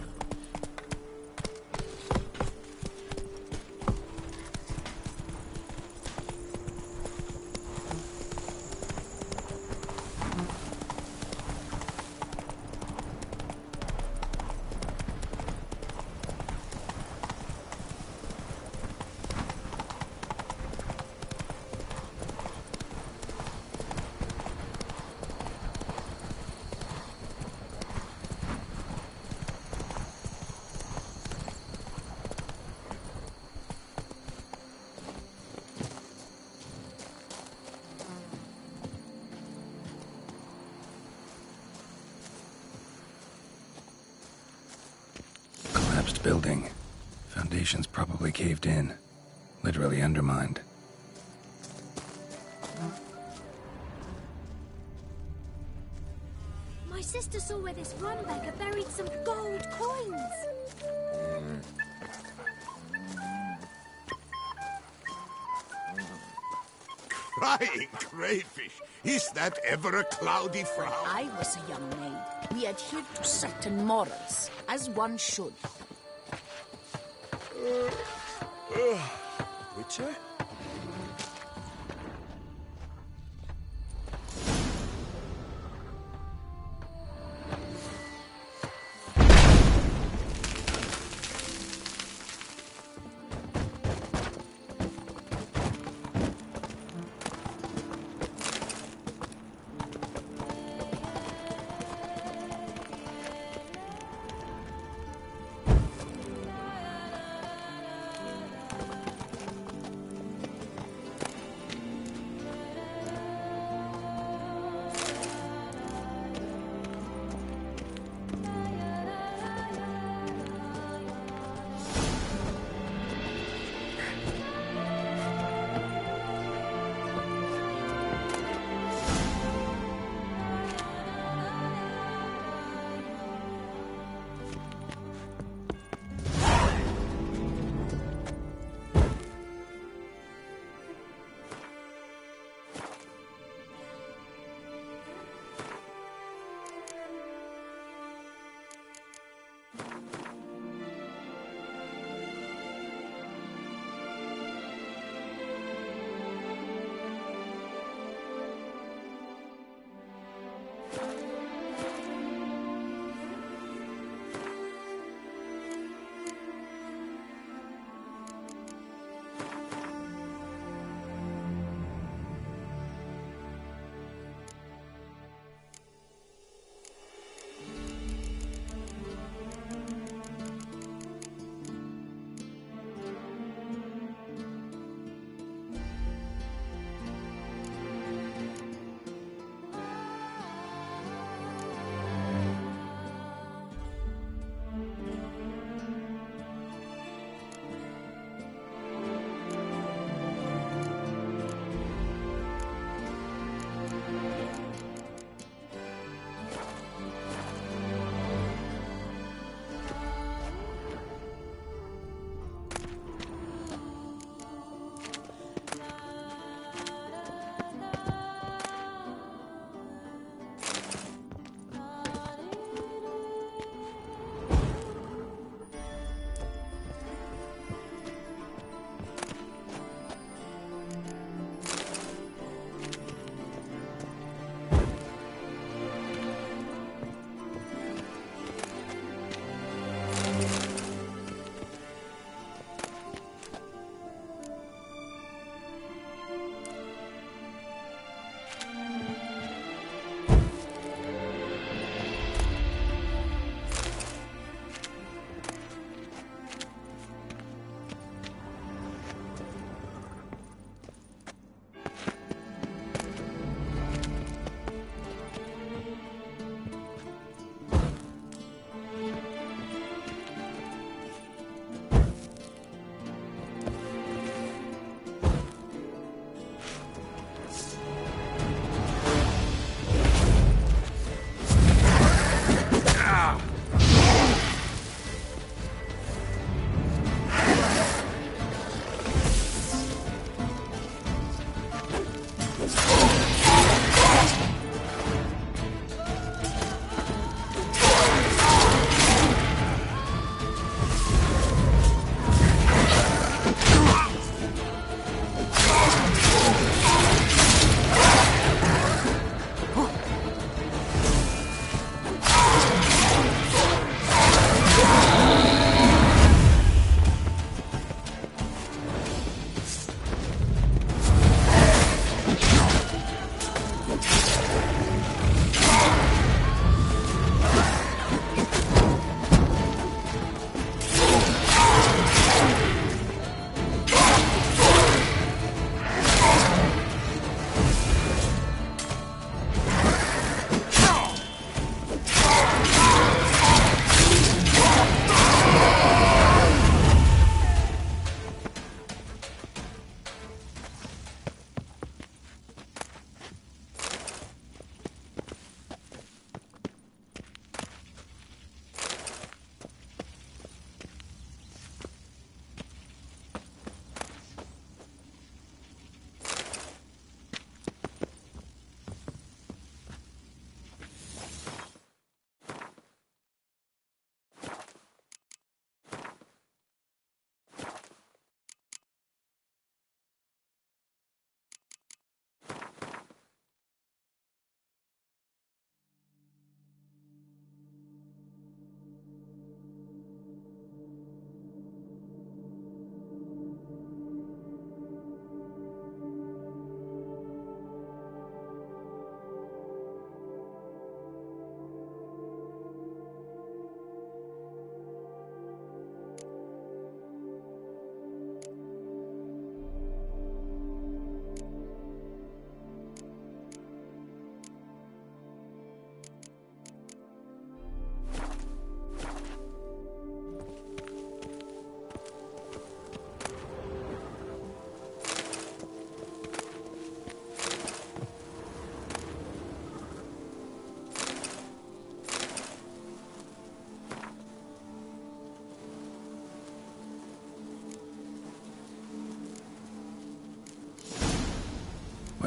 building. Foundations probably caved in. Literally undermined. My sister saw where this Rumbecker buried some gold coins. Crying crayfish! Is that ever a cloudy frown? I was a young maid. We adhered to certain morals, as one should. Witcher?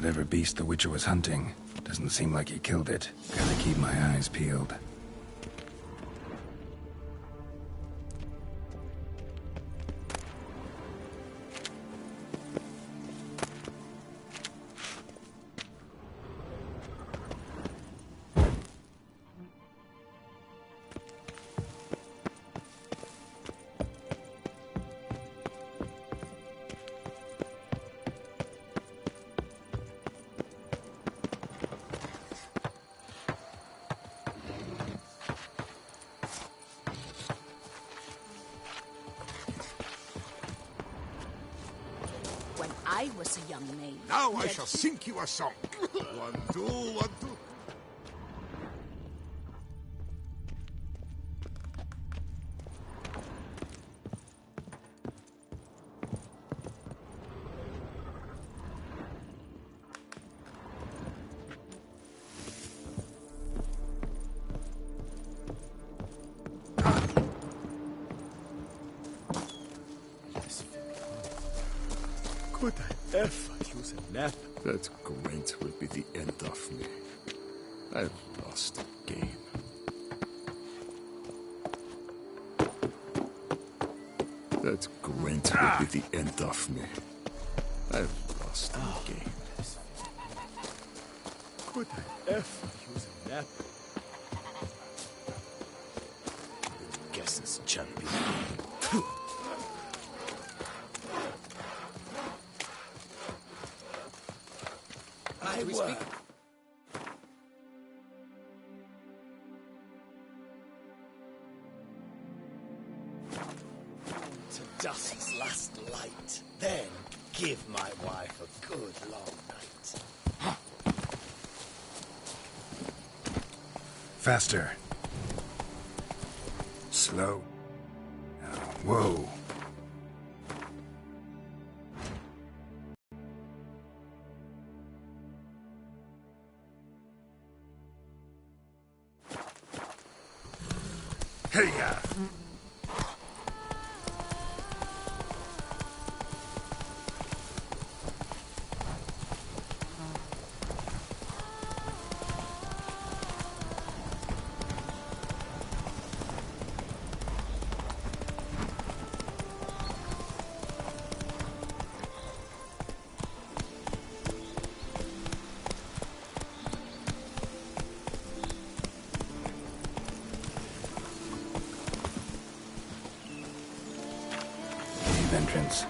whatever beast the Witcher was hunting. Doesn't seem like he killed it. Gotta keep my eyes peeled. I was a young maid. Now I shall sing you a song. 1, 2, 1, 2. Could I ever use a nap? That Gwent will be the end of me. I've lost again. That Gwent will be the end of me. I've lost again. Could I ever use a nap? Guess this champion. Do we speak? To dusk's last light, then give my wife a good long night. Faster. Slow. Whoa. Hey-ya! Entrance.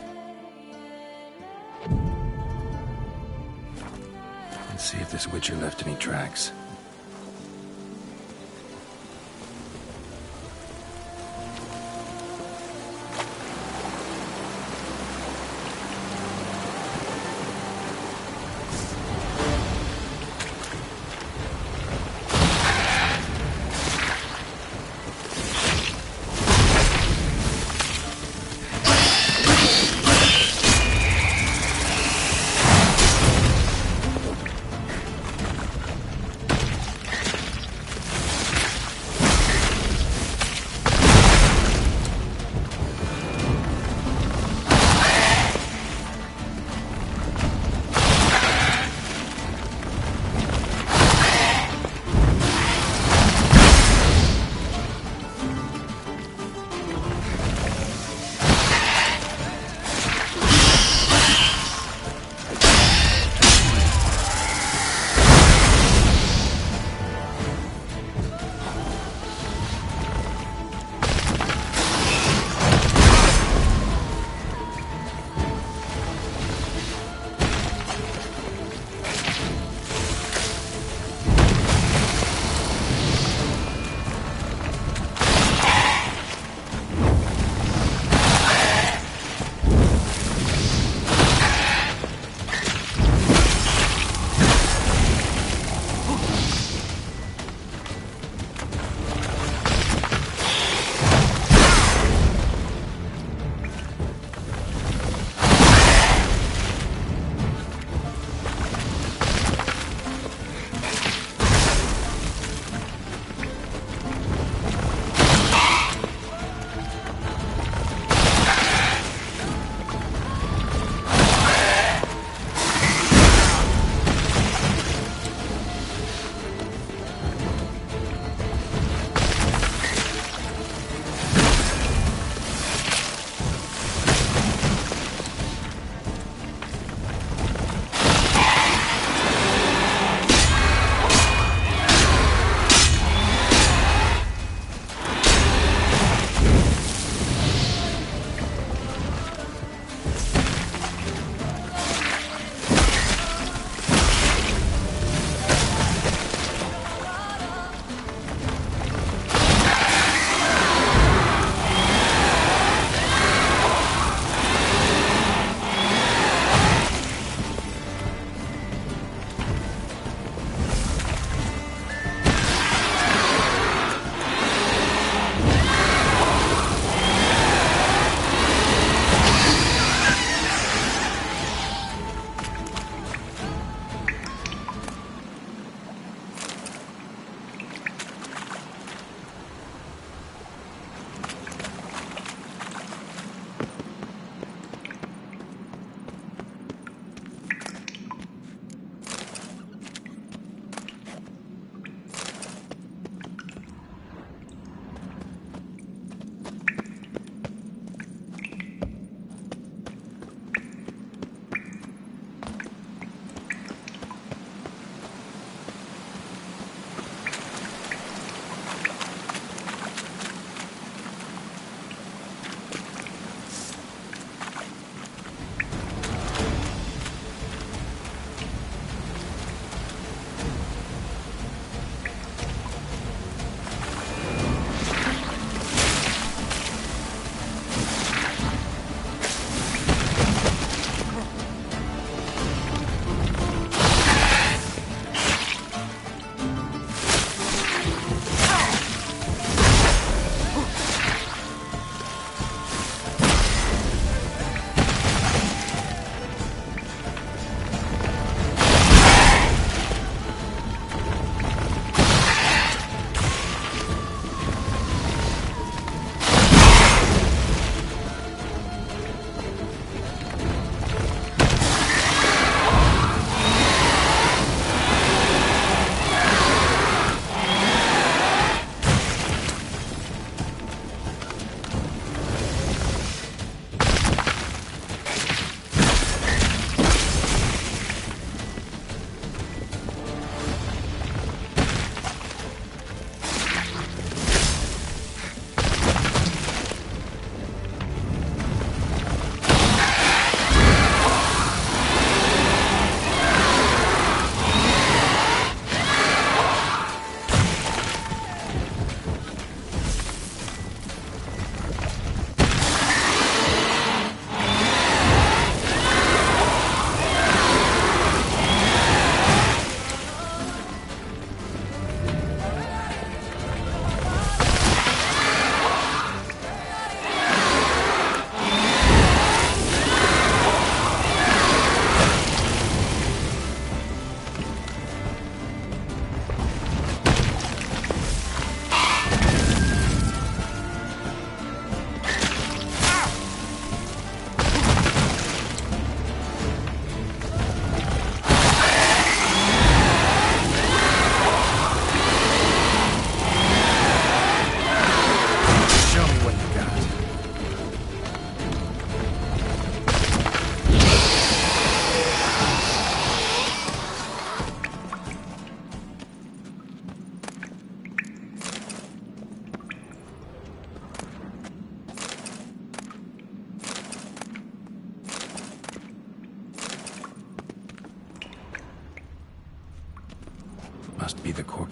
Let's see if this Witcher left any tracks.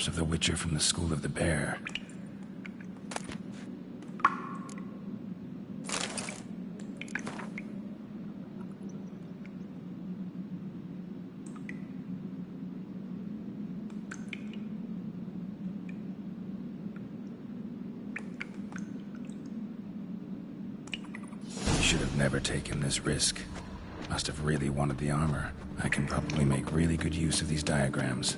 corpse of the Witcher from the School of the Bear. Should have never taken this risk. Must have really wanted the armor. I can probably make really good use of these diagrams.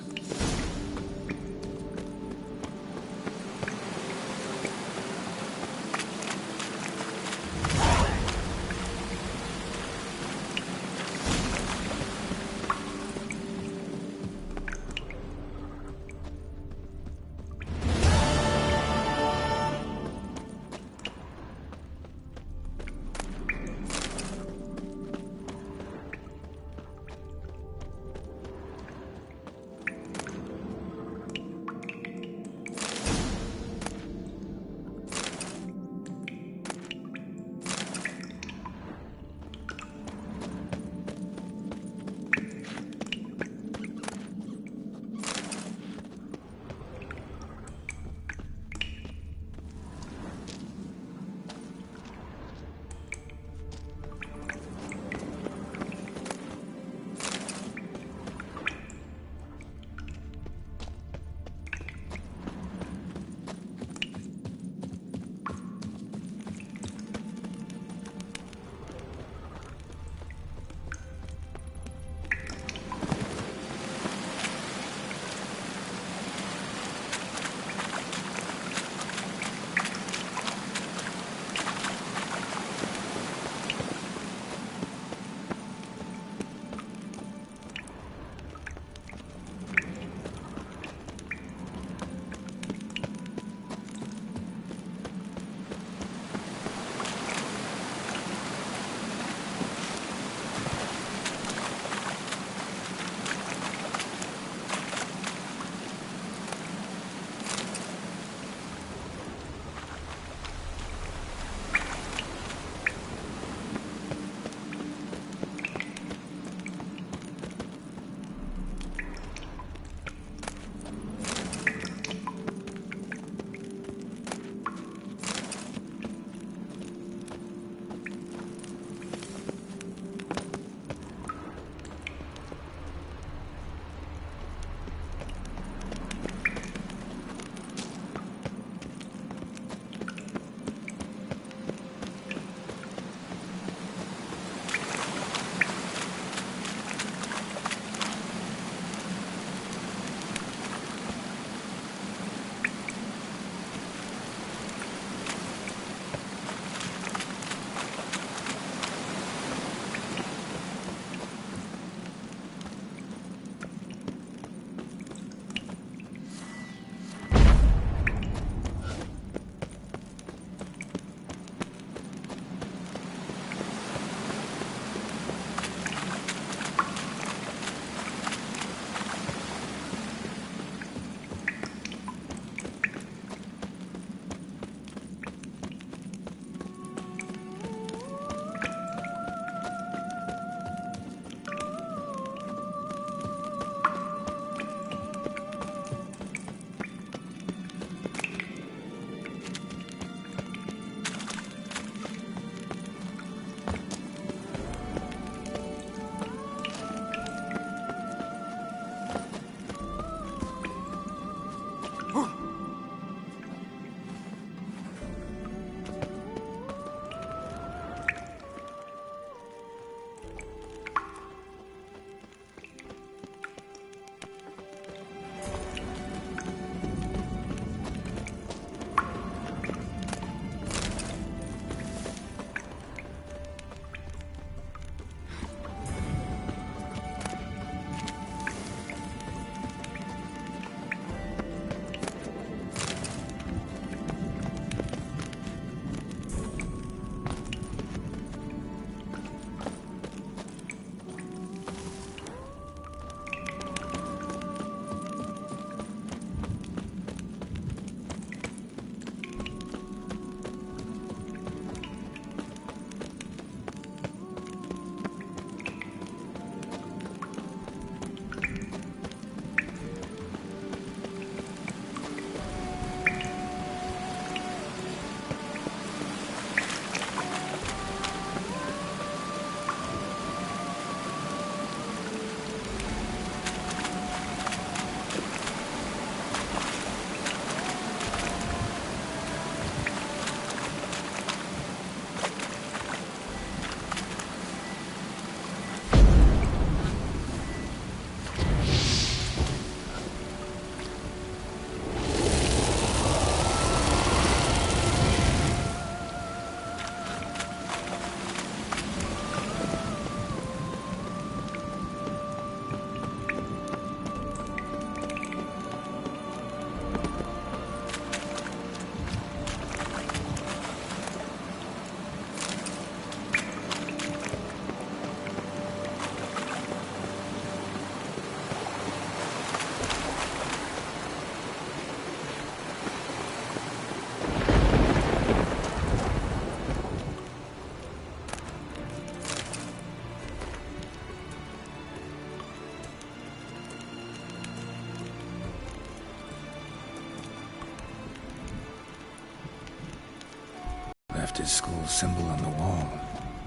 Left his school symbol on the wall.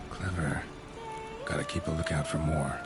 Clever. Gotta keep a lookout for more.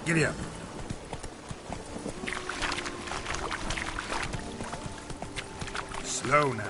Giddy up. Slow now.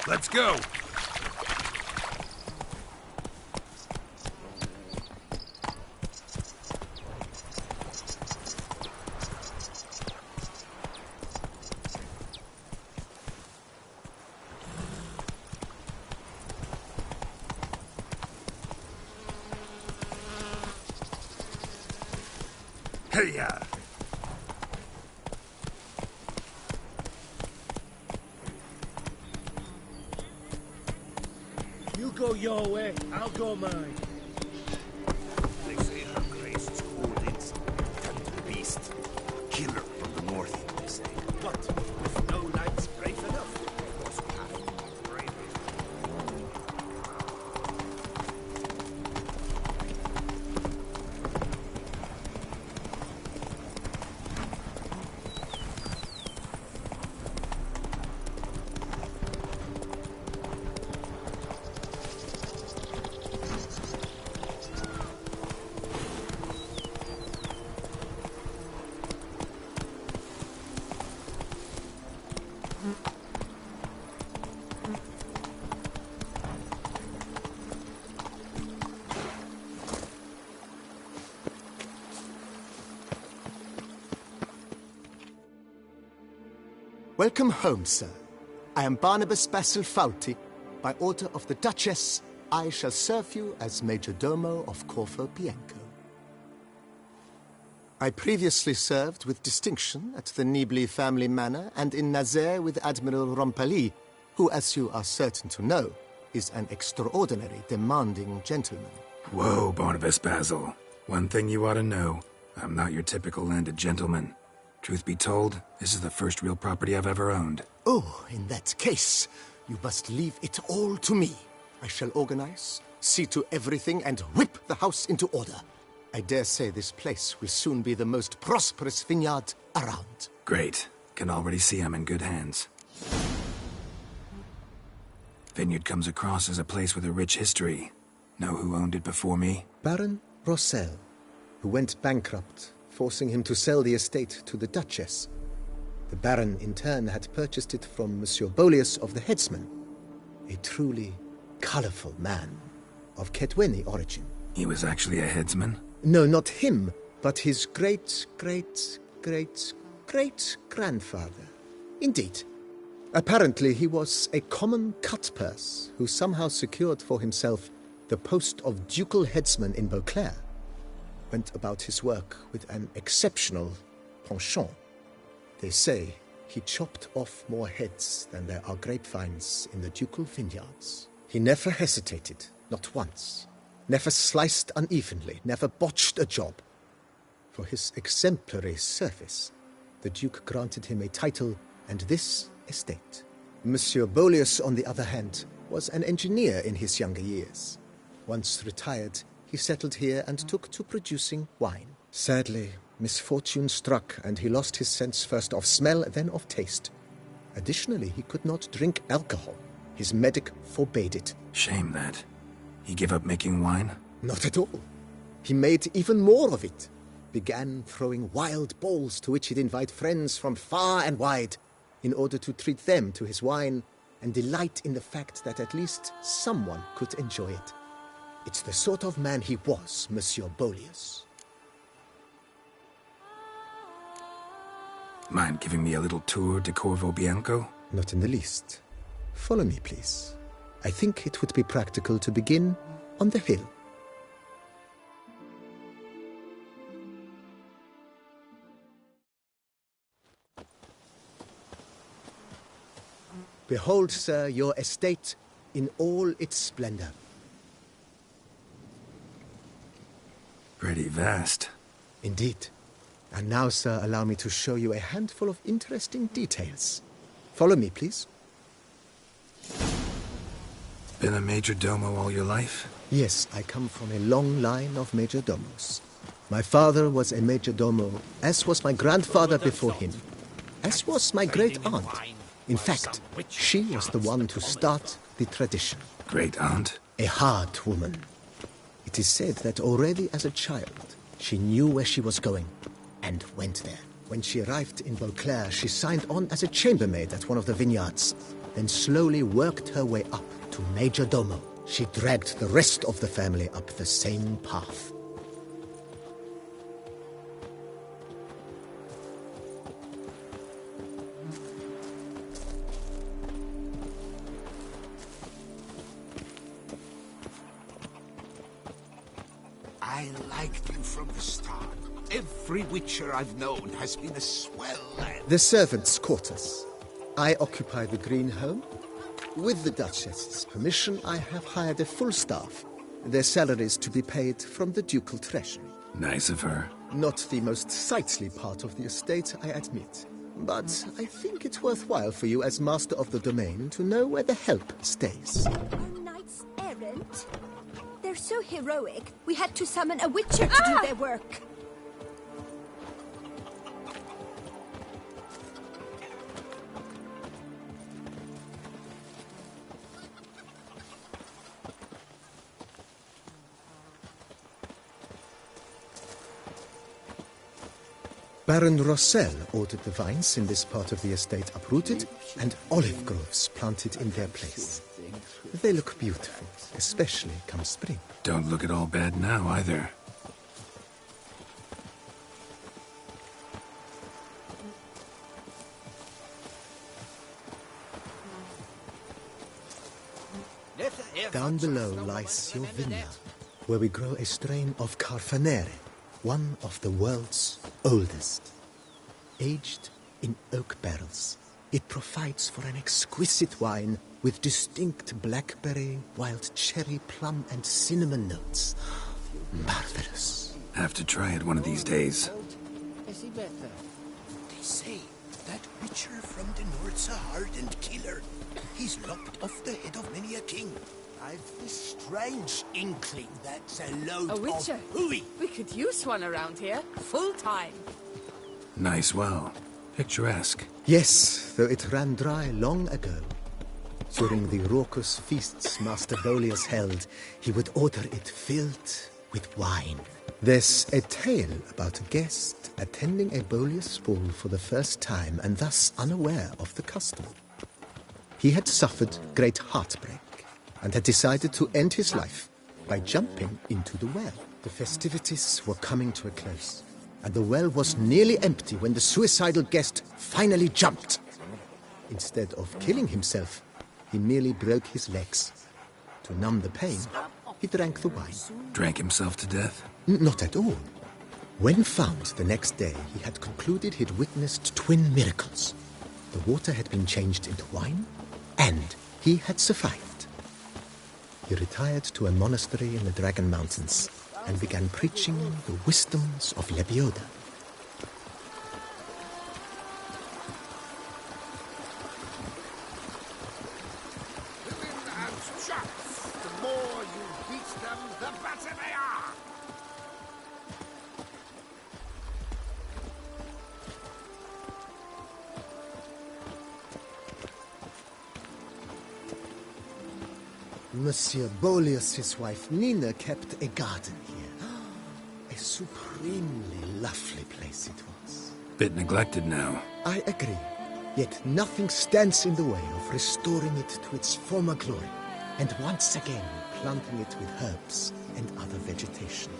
Let's go! Hey-ya! You go your way, I'll go mine. They say her grace is called in some the beast. A killer from the north, they say. But if no knight's brave enough, of course we have to be brave. Welcome home, sir. I am Barnabas Basil Fawlty. By order of the Duchess, I shall serve you as Major Domo of Corfu Bianco. I previously served with distinction at the Nibli family manor and in Nazaire with Admiral Rompali, who, as you are certain to know, is an extraordinary, demanding gentleman. Whoa, Barnabas Basil. One thing you ought to know. I'm not your typical landed gentleman. Truth be told, this is the first real property I've ever owned. Oh, in that case, you must leave it all to me. I shall organize, see to everything, and whip the house into order. I dare say this place will soon be the most prosperous vineyard around. Great. Can already see I'm in good hands. Vineyard comes across as a place with a rich history. Know who owned it before me? Baron Rossel, who went bankrupt, forcing him to sell the estate to the Duchess. The Baron, in turn, had purchased it from Monsieur Bolius of the Headsman, a truly colorful man of Ketweni origin. He was actually a headsman? No, not him, but his great-great-great-great-grandfather. Indeed. Apparently, he was a common cutpurse who somehow secured for himself the post of ducal headsman in Beauclair. Went about his work with an exceptional penchant. They say he chopped off more heads than there are grapevines in the ducal vineyards. He never hesitated, not once. Never sliced unevenly, never botched a job. For his exemplary service, the Duke granted him a title and this estate. Monsieur Bolius, on the other hand, was an engineer in his younger years. Once retired, he settled here and took to producing wine. Sadly, misfortune struck, and he lost his sense first of smell, then of taste. Additionally, he could not drink alcohol. His medic forbade it. Shame that. He gave up making wine? Not at all. He made even more of it. Began throwing wild balls to which he'd invite friends from far and wide in order to treat them to his wine and delight in the fact that at least someone could enjoy it. It's the sort of man he was, Monsieur Bolius. Mind giving me a little tour de Corvo Bianco? Not in the least. Follow me, please. I think it would be practical to begin on the hill. Behold, sir, your estate in all its splendor. Pretty vast. Indeed. And now, sir, allow me to show you a handful of interesting details. Follow me, please. Been a major domo all your life? Yes, I come from a long line of major domos. My father was a major domo, as was my grandfather before him, as was my great-aunt. In fact, she was the one to start the tradition. Great-aunt? A hard woman. It is said that already as a child, she knew where she was going, and went there. When she arrived in Beauclair, she signed on as a chambermaid at one of the vineyards, then slowly worked her way up to major domo. She dragged the rest of the family up the same path. I liked you from the start. Every Witcher I've known has been a swell lad. The servants' quarters. I occupy the green home. With the Duchess's permission, I have hired a full staff. Their salaries to be paid from the ducal treasury. Nice of her. Not the most sightly part of the estate, I admit. But I think it's worthwhile for you as master of the domain to know where the help stays. Our knights errant? They're so heroic, we had to summon a Witcher to do their work. Baron Rossel ordered the vines in this part of the estate uprooted and olive groves planted in their place. They look beautiful, especially come spring. Don't look at all bad now, either. Down below lies your vineyard, where we grow a strain of Carfanere, one of the world's oldest. Aged in oak barrels, it provides for an exquisite wine with distinct blackberry, wild cherry, plum, and cinnamon notes. Marvelous. Have to try it one of these days. They say that Witcher from the north's a hardened killer. He's lopped off the head of many a king. I've this strange inkling that's a load A witcher? of hooey. We could use one around here, full time. Nice well. Picturesque. Yes, though it ran dry long ago. During the raucous feasts Master Bolius held, he would order it filled with wine. There's a tale about a guest attending a Bolius ball for the first time and thus unaware of the custom. He had suffered great heartbreak and had decided to end his life by jumping into the well. The festivities were coming to a close, and the well was nearly empty when the suicidal guest finally jumped. Instead of killing himself, he merely broke his legs. To numb the pain, he drank the wine. Drank himself to death? Not at all. When found the next day, he had concluded he'd witnessed twin miracles. The water had been changed into wine, and he had survived. He retired to a monastery in the Dragon Mountains and began preaching the wisdoms of Lebioda. The more you beat them, the better they are! Monsieur Bolius's wife Nina kept a garden here. A supremely lovely place it was. Bit neglected now. I agree. Yet nothing stands in the way of restoring it to its former glory, and once again planting it with herbs and other vegetation.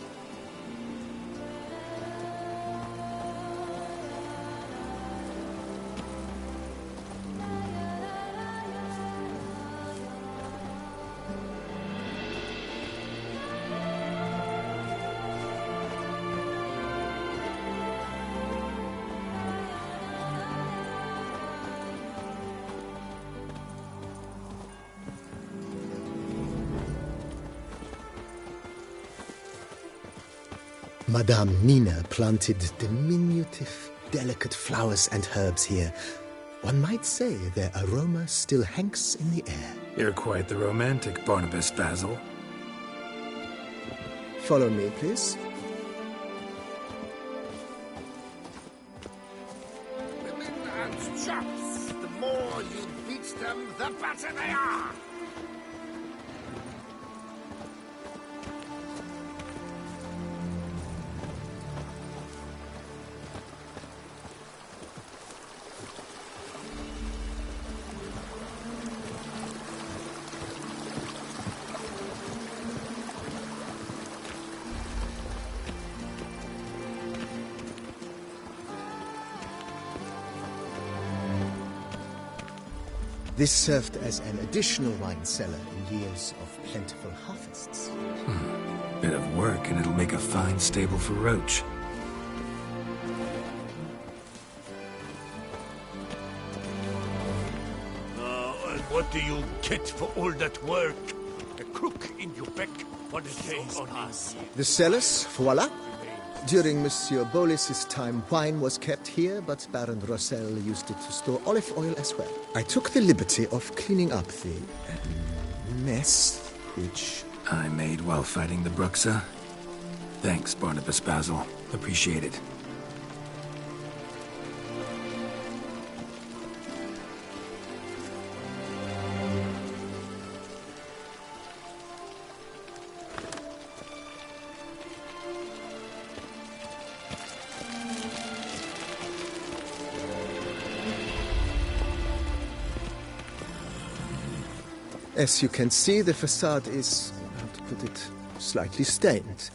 Madame Nina planted diminutive, delicate flowers and herbs here. One might say their aroma still hangs in the air. You're quite the romantic, Barnabas Basil. Follow me, please. Women and chaps, the more you beat them, the better they are! This served as an additional wine cellar in years of plentiful harvests. Bit of work, and it'll make a fine stable for Roach. And what do you get for all that work? A crook in your back for the days past. The cellars, voila. During Monsieur Bolis's time, wine was kept here, but Baron Rossel used it to store olive oil as well. I took the liberty of cleaning up the mess, which I made while fighting the Bruxa. Thanks, Barnabas Basil. Appreciate it. As you can see, the facade is, how to put it, slightly stained.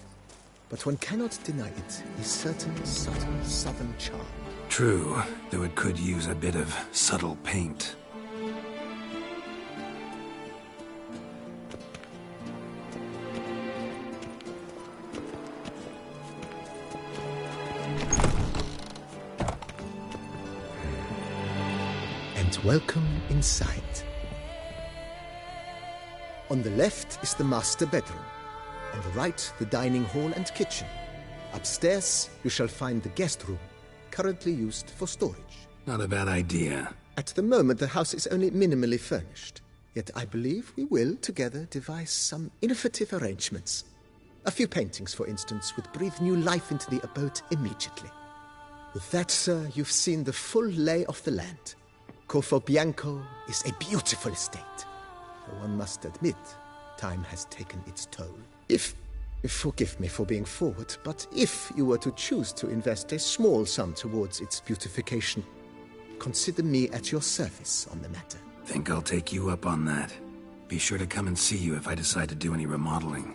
But one cannot deny it, a certain subtle southern charm. True, though it could use a bit of subtle paint. And welcome inside. On the left is the master bedroom. On the right, the dining hall and kitchen. Upstairs, you shall find the guest room, currently used for storage. Not a bad idea. At the moment, the house is only minimally furnished. Yet I believe we will, together, devise some innovative arrangements. A few paintings, for instance, would breathe new life into the abode immediately. With that, sir, you've seen the full lay of the land. Corvo Bianco is a beautiful estate. Though one must admit, time has taken its toll. Forgive me for being forward, but if you were to choose to invest a small sum towards its beautification, consider me at your service on the matter. Think I'll take you up on that. Be sure to come and see you if I decide to do any remodeling.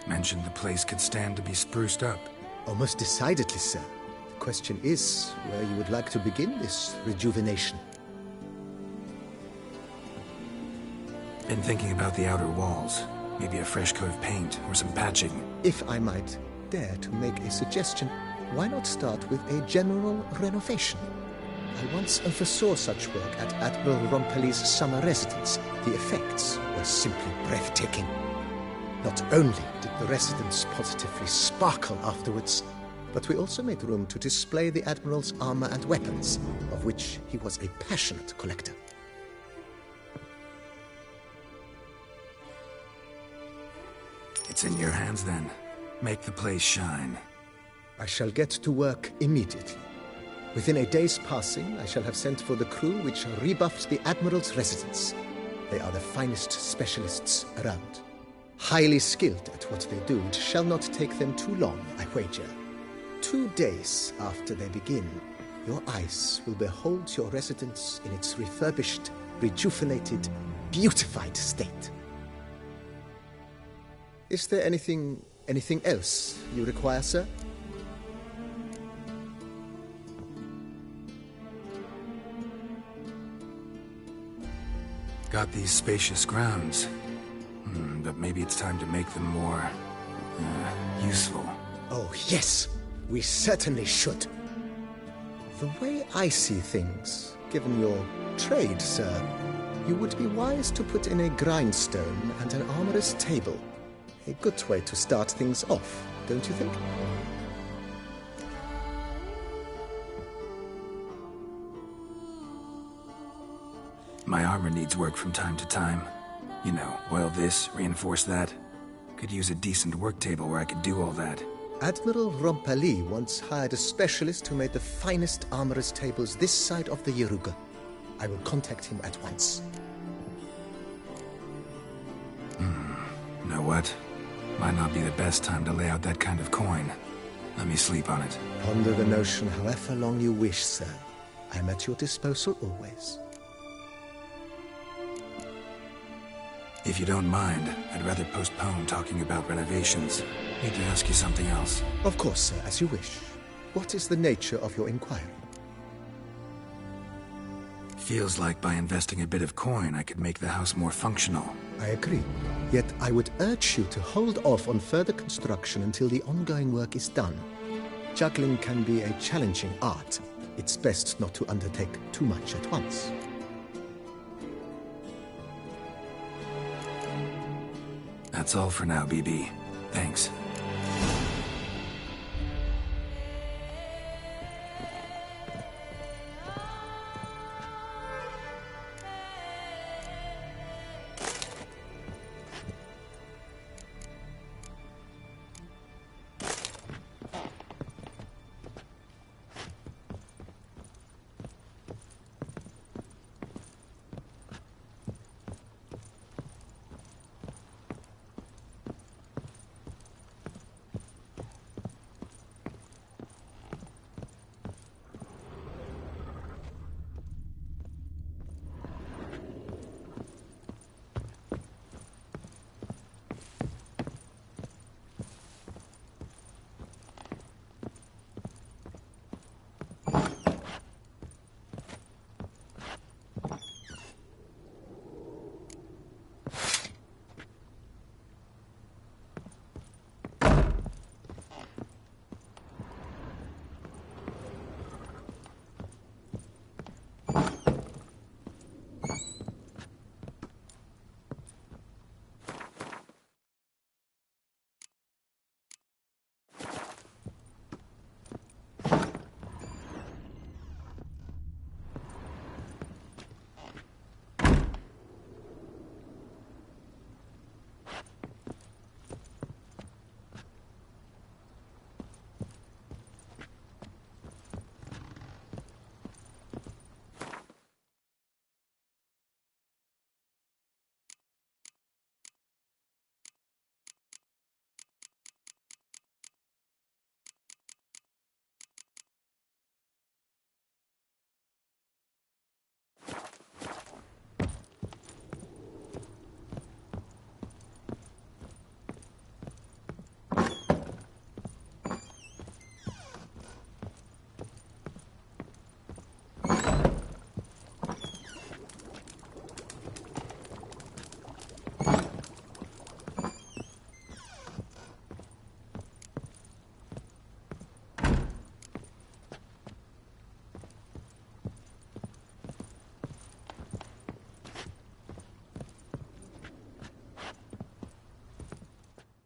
Mentioned the place could stand to be spruced up. Almost decidedly, sir. The question is where you would like to begin this rejuvenation. Been thinking about the outer walls. Maybe a fresh coat of paint or some patching. If I might dare to make a suggestion, why not start with a general renovation? I once oversaw such work at Admiral Rompelli's summer residence. The effects were simply breathtaking. Not only did the residence positively sparkle afterwards, but we also made room to display the Admiral's armor and weapons, of which he was a passionate collector. It's in your hands then. Make the place shine. I shall get to work immediately. Within a day's passing, I shall have sent for the crew which rebuffed the Admiral's residence. They are the finest specialists around. Highly skilled at what they do, it shall not take them too long, I wager. 2 days after they begin, your eyes will behold your residence in its refurbished, rejuvenated, beautified state. Is there anything else you require, sir? Got these spacious grounds. But maybe it's time to make them more... useful. Oh, yes. We certainly should. The way I see things, given your trade, sir, you would be wise to put in a grindstone and an armorer's table. A good way to start things off, don't you think? My armor needs work from time to time. You know, oil this, reinforce that. Could use a decent work table where I could do all that. Admiral Rompelli once hired a specialist who made the finest armorer's tables this side of the Yaruga. I will contact him at once. Know what? Might not be the best time to lay out that kind of coin. Let me sleep on it. Ponder the notion however long you wish, sir. I'm at your disposal always. If you don't mind, I'd rather postpone talking about renovations. Need to ask you something else. Of course, sir, as you wish. What is the nature of your inquiry? Feels like by investing a bit of coin, I could make the house more functional. I agree. Yet I would urge you to hold off on further construction until the ongoing work is done. Juggling can be a challenging art. It's best not to undertake too much at once. That's all for now, BB. Thanks.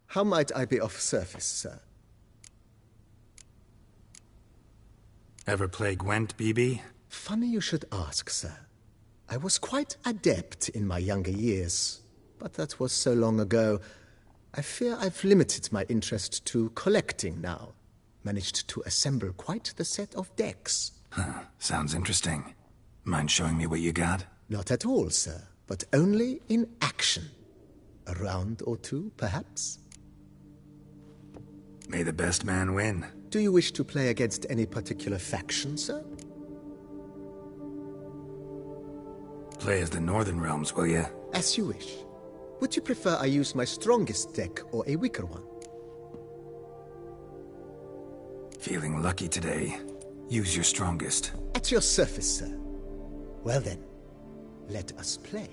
How might I be of service, sir? Ever play Gwent, BB? Funny you should ask, sir. I was quite adept in my younger years, but that was so long ago. I fear I've limited my interest to collecting now. Managed to assemble quite the set of decks. Huh. Sounds interesting. Mind showing me what you got? Not at all, sir, but only in action. A round or two, perhaps? May the best man win. Do you wish to play against any particular faction, sir? Play as the Northern Realms, will you? As you wish. Would you prefer I use my strongest deck or a weaker one? Feeling lucky today. Use your strongest. At your service, sir. Well then, let us play.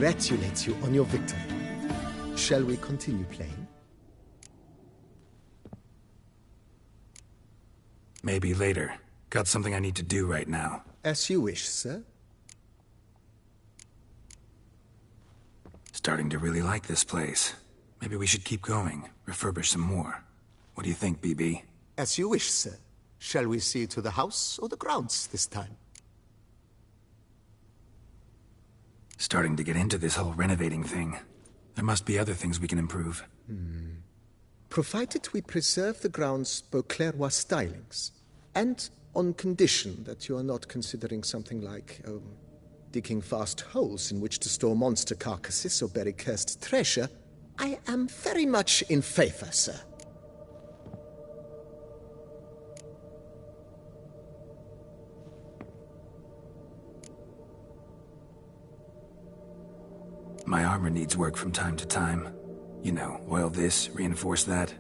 congratulate you on your victory. Shall we continue playing? Maybe later. Got something I need to do right now. As you wish, sir. Starting to really like this place. Maybe we should keep going, refurbish some more. What do you think, BB? As you wish, sir. Shall we see to the house or the grounds this time? Starting to get into this whole renovating thing. There must be other things we can improve. Provided we preserve the grounds' Beauclervois stylings, and on condition that you are not considering something like, digging vast holes in which to store monster carcasses or bury cursed treasure, I am very much in favor, sir. My armor needs work from time to time. You know, oil this, reinforce that.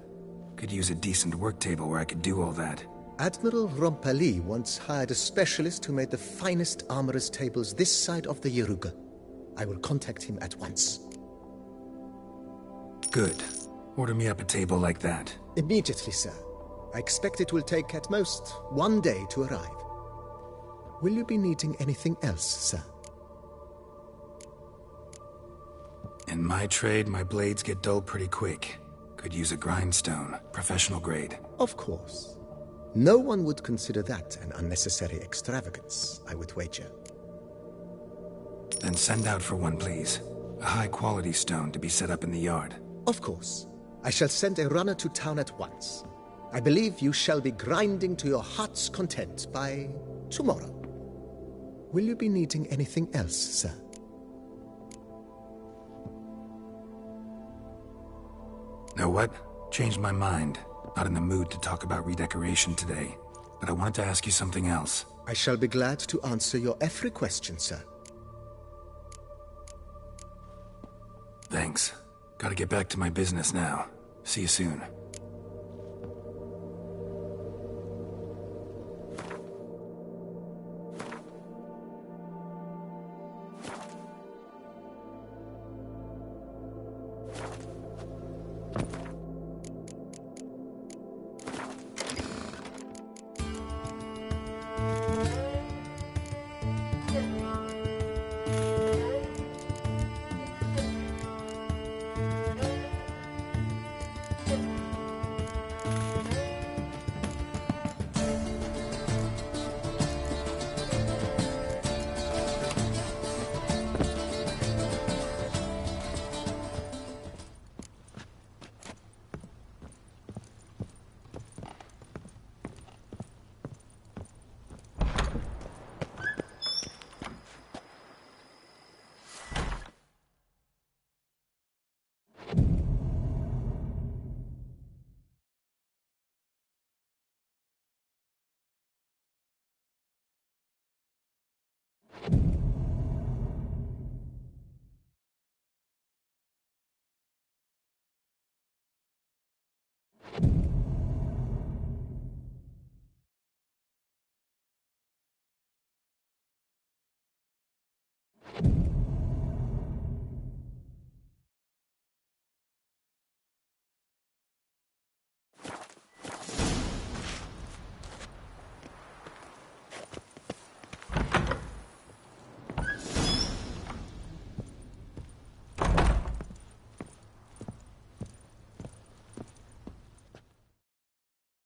Could use a decent work table where I could do all that. Admiral Rompali once hired a specialist who made the finest armorer's tables this side of the Yaruga. I will contact him at once. Good. Order me up a table like that. Immediately, sir. I expect it will take at most 1 day to arrive. Will you be needing anything else, sir? In my trade, my blades get dull pretty quick. Could use a grindstone, professional grade. Of course. No one would consider that an unnecessary extravagance, I would wager. Then send out for one, please. A high-quality stone to be set up in the yard. Of course. I shall send a runner to town at once. I believe you shall be grinding to your heart's content by tomorrow. Will you be needing anything else, sir? Know what? Changed my mind. Not in the mood to talk about redecoration today. But I wanted to ask you something else. I shall be glad to answer your every question, sir. Thanks. Gotta get back to my business now. See you soon.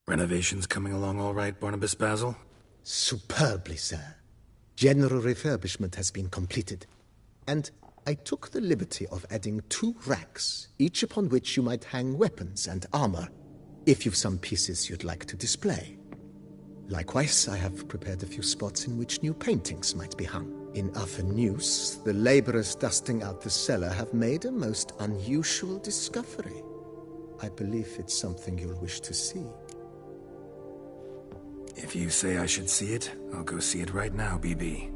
Renovations coming along all right, Barnabas Basil? Superbly, sir. General refurbishment has been completed. And I took the liberty of adding 2 racks, each upon which you might hang weapons and armor, if you've some pieces you'd like to display. Likewise, I have prepared a few spots in which new paintings might be hung. In Athenus, the laborers dusting out the cellar have made a most unusual discovery. I believe it's something you'll wish to see. If you say I should see it, I'll go see it right now, BB.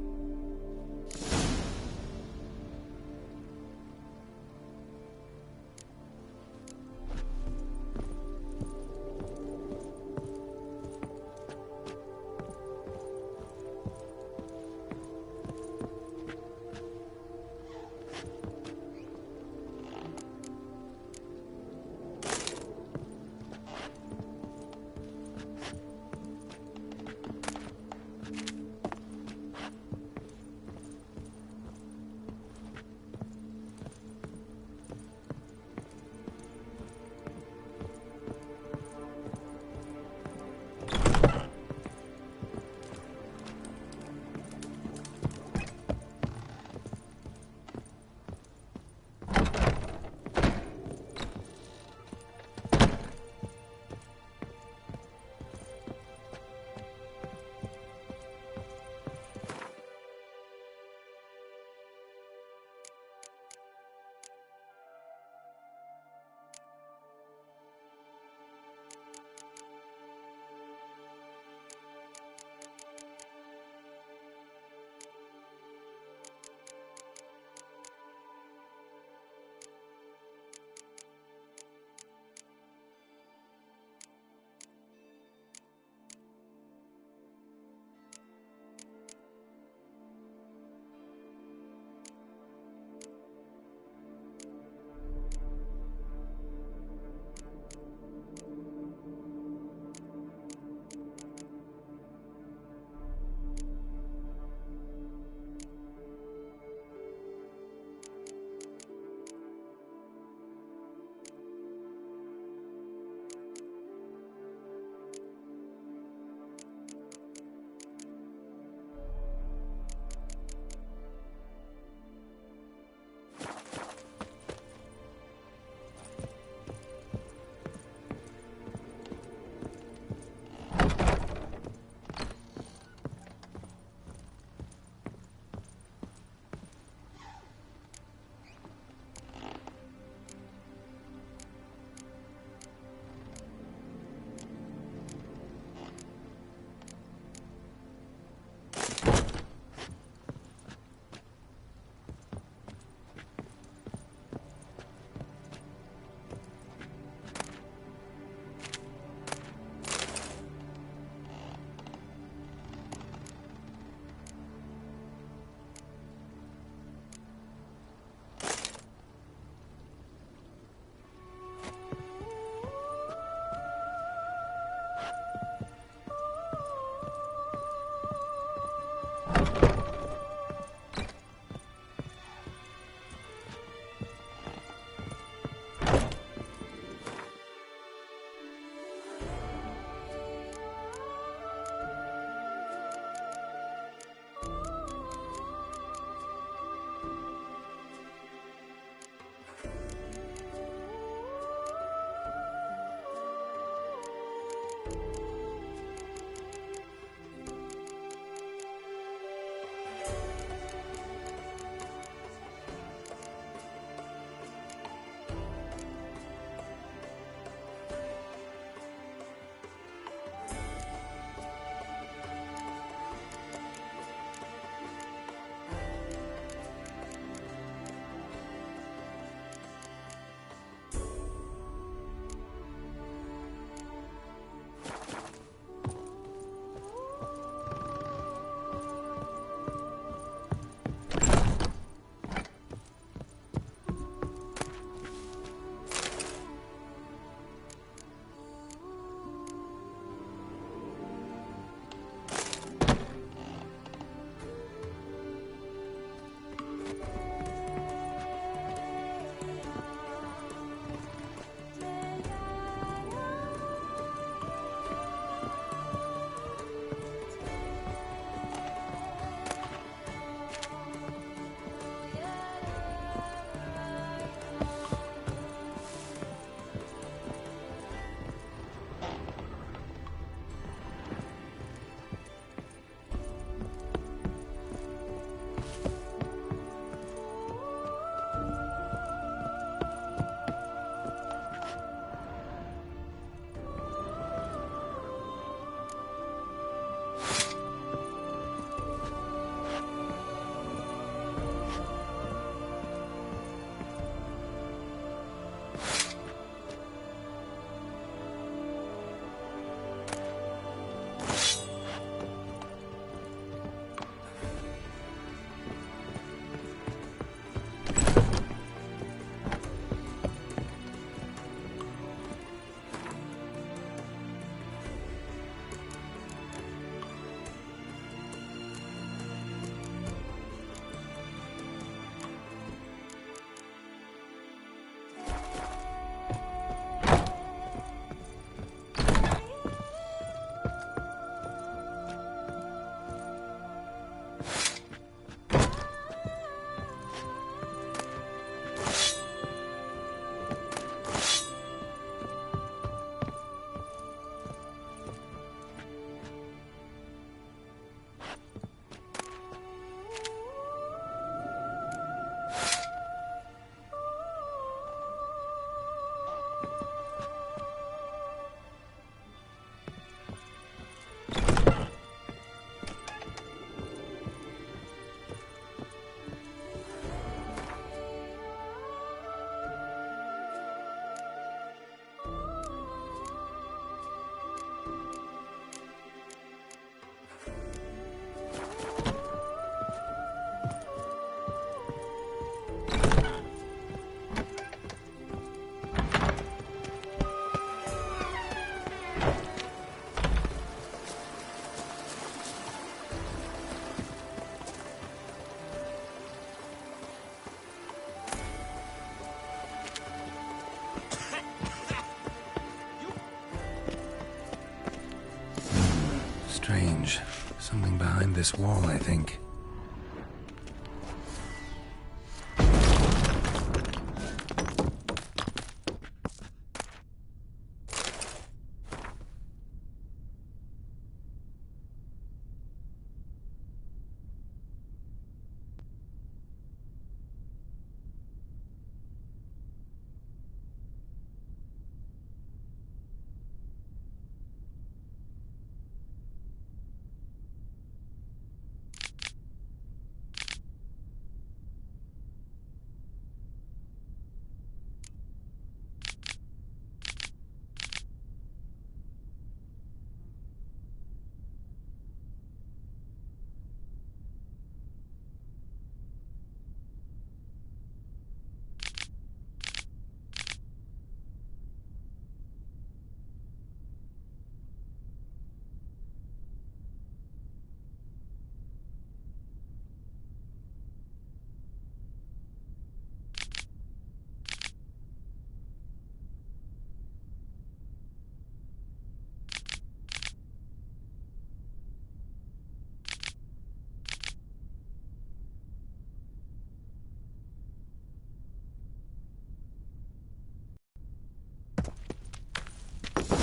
Strange. Something behind this wall, I think.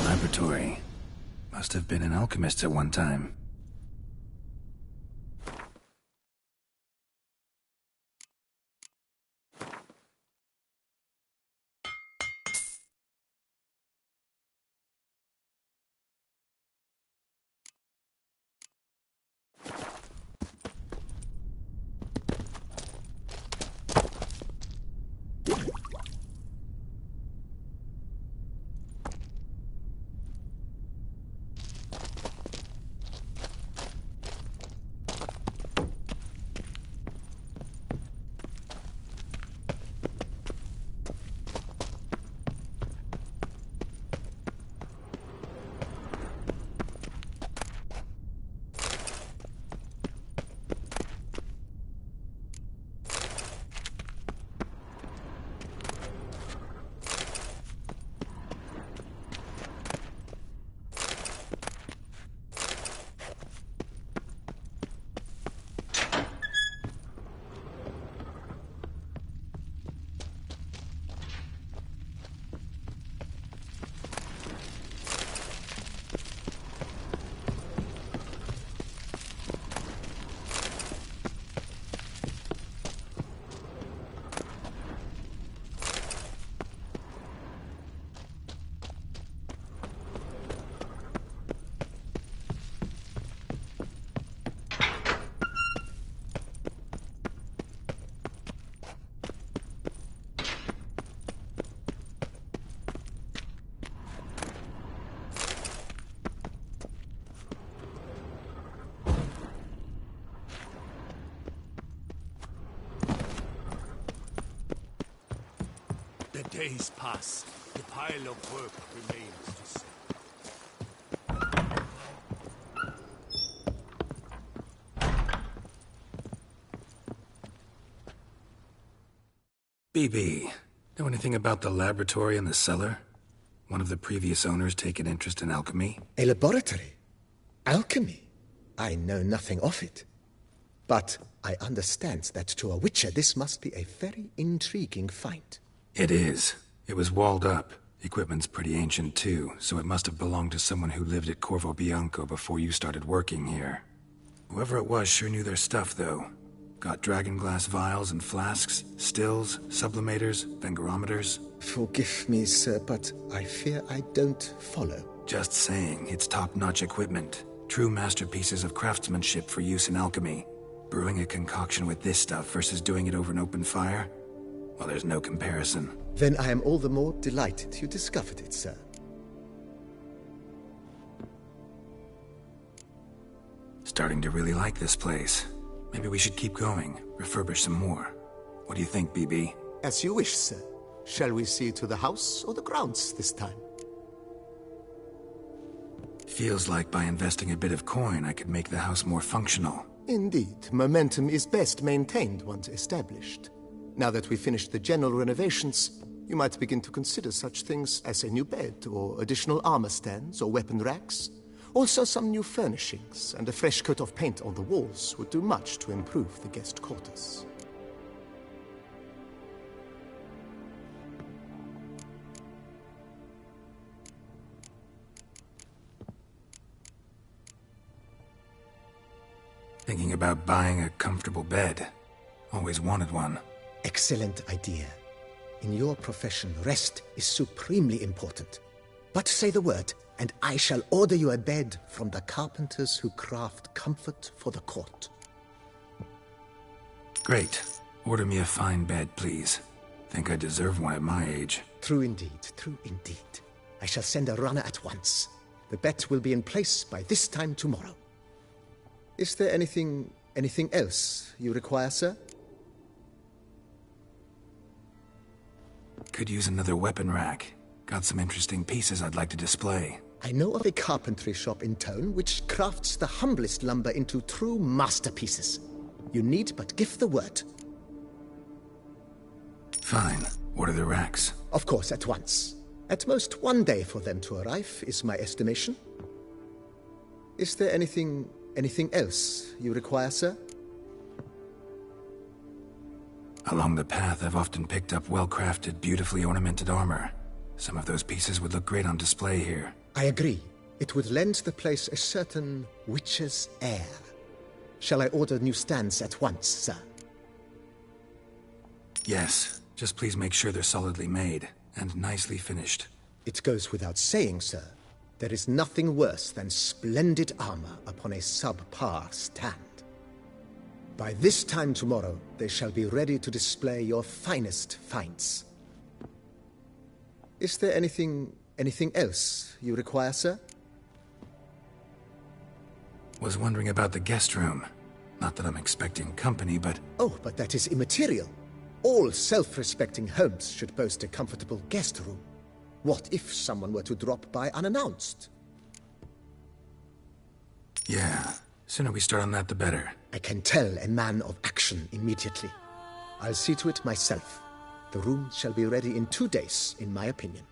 Laboratory. Must have been an alchemist at one time. The days pass. The pile of work remains to set. BB, know anything about the laboratory in the cellar? One of the previous owners take an interest in alchemy? A laboratory? Alchemy? I know nothing of it. But I understand that to a witcher this must be a very intriguing find. It is. It was walled up. Equipment's pretty ancient too, so it must have belonged to someone who lived at Corvo Bianco before you started working here. Whoever it was sure knew their stuff, though. Got dragonglass vials and flasks, stills, sublimators, vengerometers. Forgive me, sir, but I fear I don't follow. Just saying, it's top-notch equipment. True masterpieces of craftsmanship for use in alchemy. Brewing a concoction with this stuff versus doing it over an open fire? Well, there's no comparison. Then I am all the more delighted you discovered it, sir. Starting to really like this place. Maybe we should keep going, refurbish some more. What do you think, BB? As you wish, sir. Shall we see to the house or the grounds this time? Feels like by investing a bit of coin, I could make the house more functional. Indeed, momentum is best maintained once established. Now that we've finished the general renovations, you might begin to consider such things as a new bed, or additional armor stands, or weapon racks, Also, some new furnishings and a fresh coat of paint on the walls would do much to improve the guest quarters. Thinking about buying a comfortable bed. Always wanted one. Excellent idea. In your profession, rest is supremely important. But say the word, and I shall order you a bed from the carpenters who craft comfort for the court. Great. Order me a fine bed, please. Think I deserve one at my age. True indeed, true indeed. I shall send a runner at once. The bet will be in place by this time tomorrow. Is there anything else you require, sir? Could use another weapon rack. Got some interesting pieces I'd like to display. I know of a carpentry shop in town which crafts the humblest lumber into true masterpieces. You need but give the word. Fine. Order the racks. Of course, at once. At most 1 day for them to arrive, is my estimation. Is there anything else you require, sir? Along the path, I've often picked up well-crafted, beautifully ornamented armor. Some of those pieces would look great on display here. I agree. It would lend the place a certain witch's air. Shall I order new stands at once, sir? Yes. Just please make sure they're solidly made and nicely finished. It goes without saying, sir. There is nothing worse than splendid armor upon a subpar stand. By this time tomorrow, they shall be ready to display your finest finds. Is there anything else you require, sir? Was wondering about the guest room. Not that I'm expecting company, but... Oh, but that is immaterial. All self-respecting homes should boast a comfortable guest room. What if someone were to drop by unannounced? Yeah, sooner we start on that the better. I can tell a man of action immediately. I'll see to it myself. The room shall be ready in 2 days, in my opinion.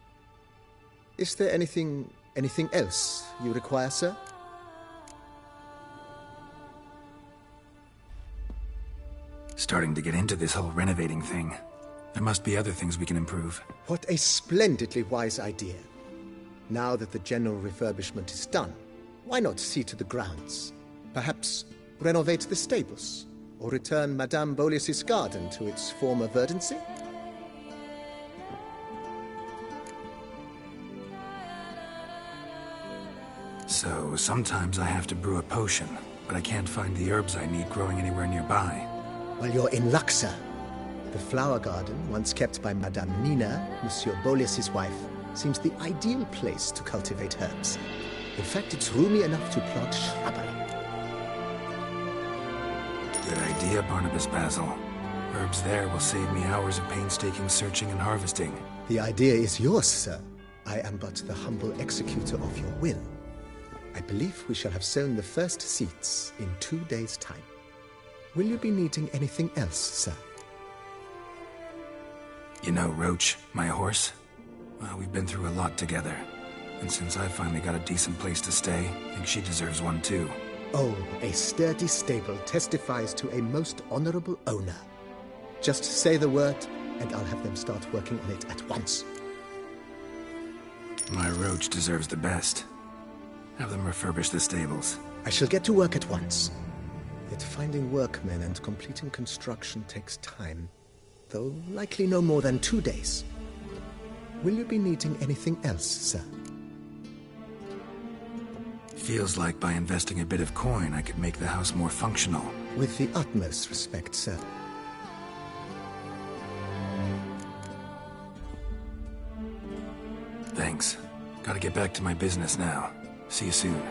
Is there anything else you require, sir? Starting to get into this whole renovating thing. There must be other things we can improve. What a splendidly wise idea. Now that the general refurbishment is done, why not see to the grounds? Perhaps renovate the stables, or return Madame Boleus's garden to its former verdancy? So, sometimes I have to brew a potion, but I can't find the herbs I need growing anywhere nearby. Well, you're in luck, sir. The flower garden, once kept by Madame Nina, Monsieur Boleus's wife, seems the ideal place to cultivate herbs. In fact, it's roomy enough to plant shrubbery. Good idea, Barnabas Basil. Herbs there will save me hours of painstaking searching and harvesting. The idea is yours, sir. I am but the humble executor of your will. I believe we shall have sown the first seeds in 2 days' time. Will you be needing anything else, sir? You know, Roach, my horse? Well, we've been through a lot together. And since I finally got a decent place to stay, I think she deserves one too. Oh, a sturdy stable testifies to a most honorable owner. Just say the word, and I'll have them start working on it at once. My Roach deserves the best. Have them refurbish the stables. I shall get to work at once. Yet finding workmen and completing construction takes time, though likely no more than 2 days. Will you be needing anything else, sir? Feels like by investing a bit of coin, I could make the house more functional. With the utmost respect, sir. Thanks. Gotta get back to my business now. See you soon.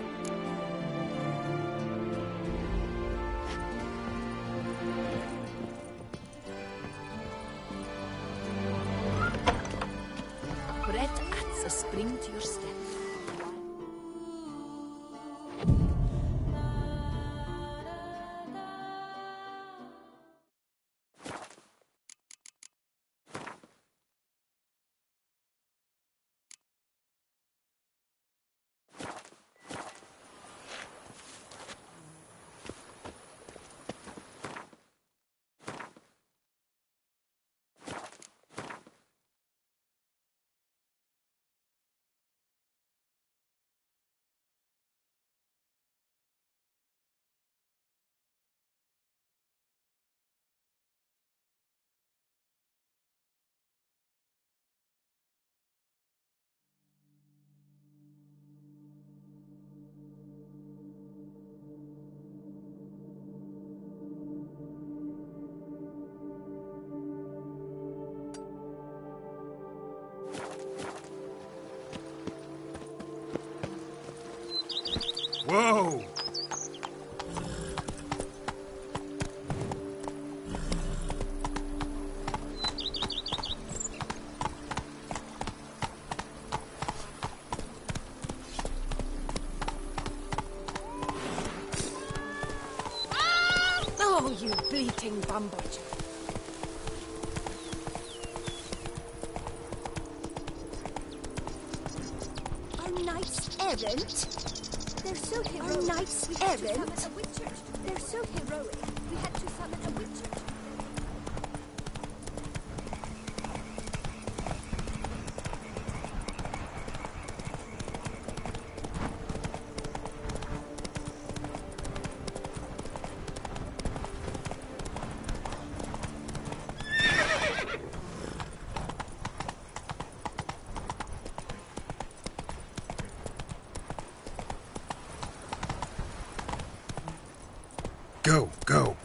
Brett adds a spring to your step. Whoa! Oh, you bleating bumblebee. Our knights errant? They're so heroic. Our knights errant? They're so heroic. We had to summon a witcher. Go, go.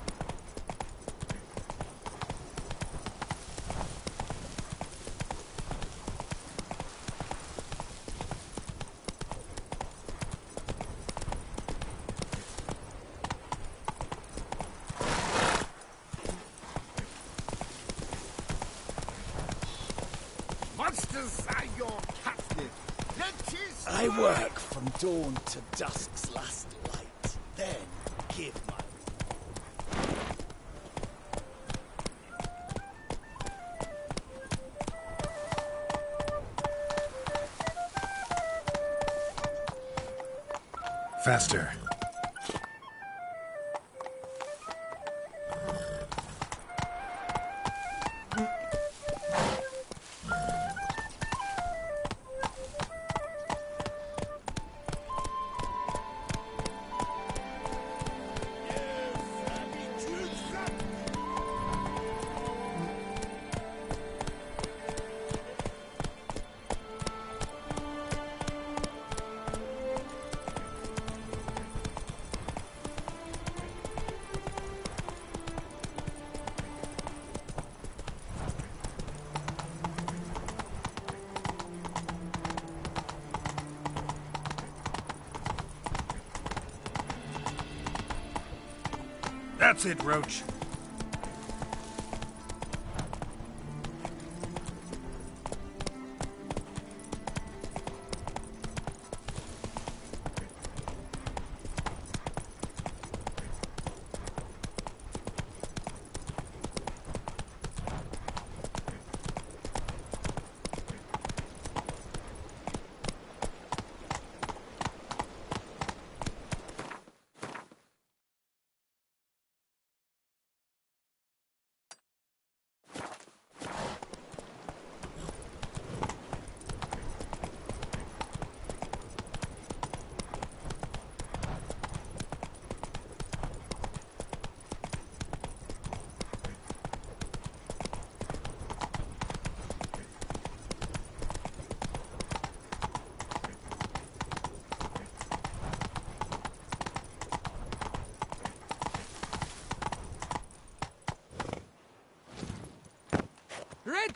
Monsters are your captive. Wretches, I work from dawn to dusk's last light. Then give my Faster. That's it, Roach.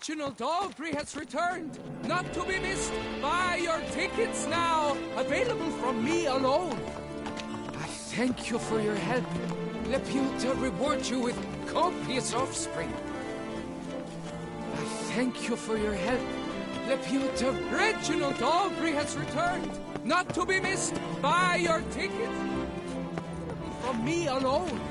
Reginald Aubrey has returned, not to be missed. Buy your tickets now, available from me alone. I thank you for your help. Laputa reward you with copious offspring. I thank you for your help. Laputa, Reginald Aubrey has returned, not to be missed. Buy your tickets from me alone.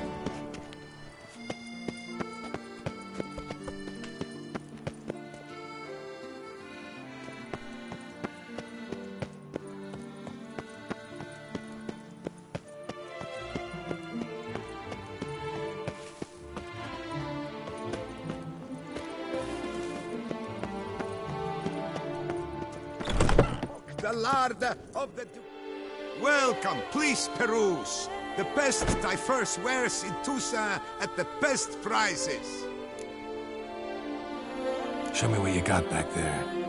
the lard of the... Welcome, please peruse. The best diverse wares in Toussaint at the best prices. Show me what you got back there.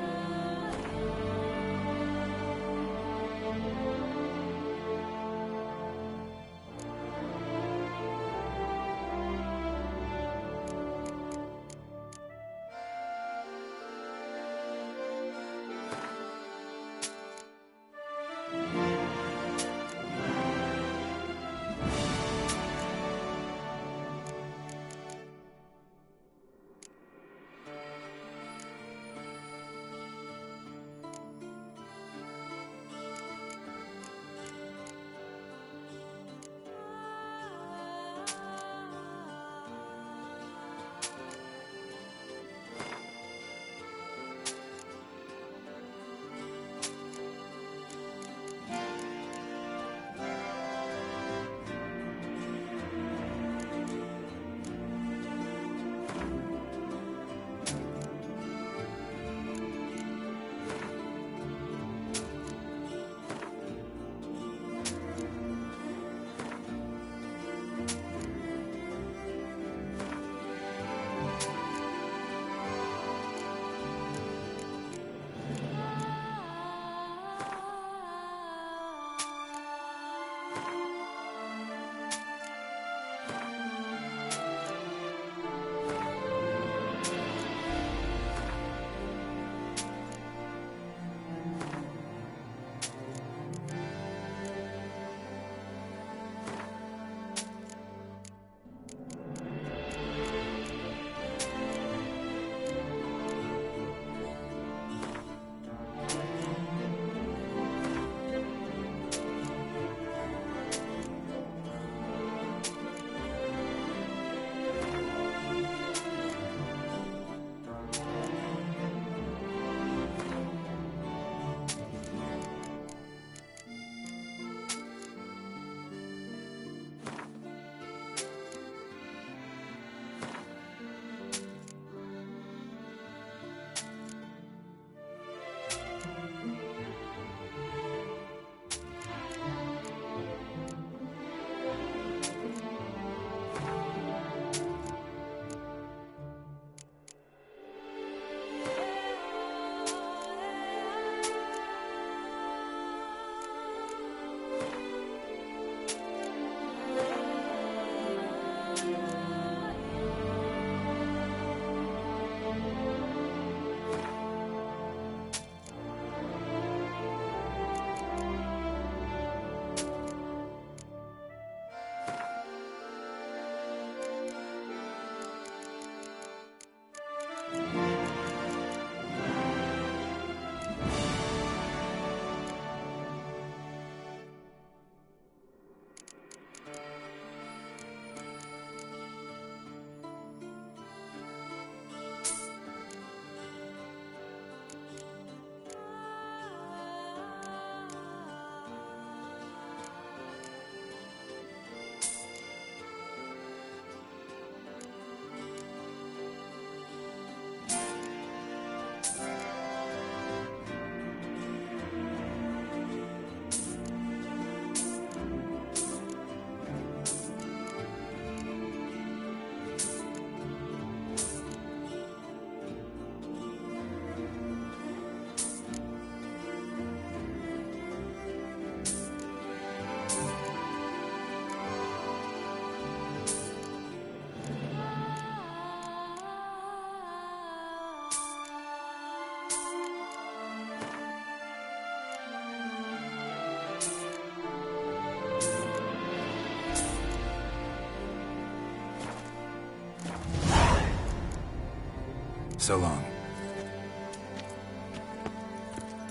So long.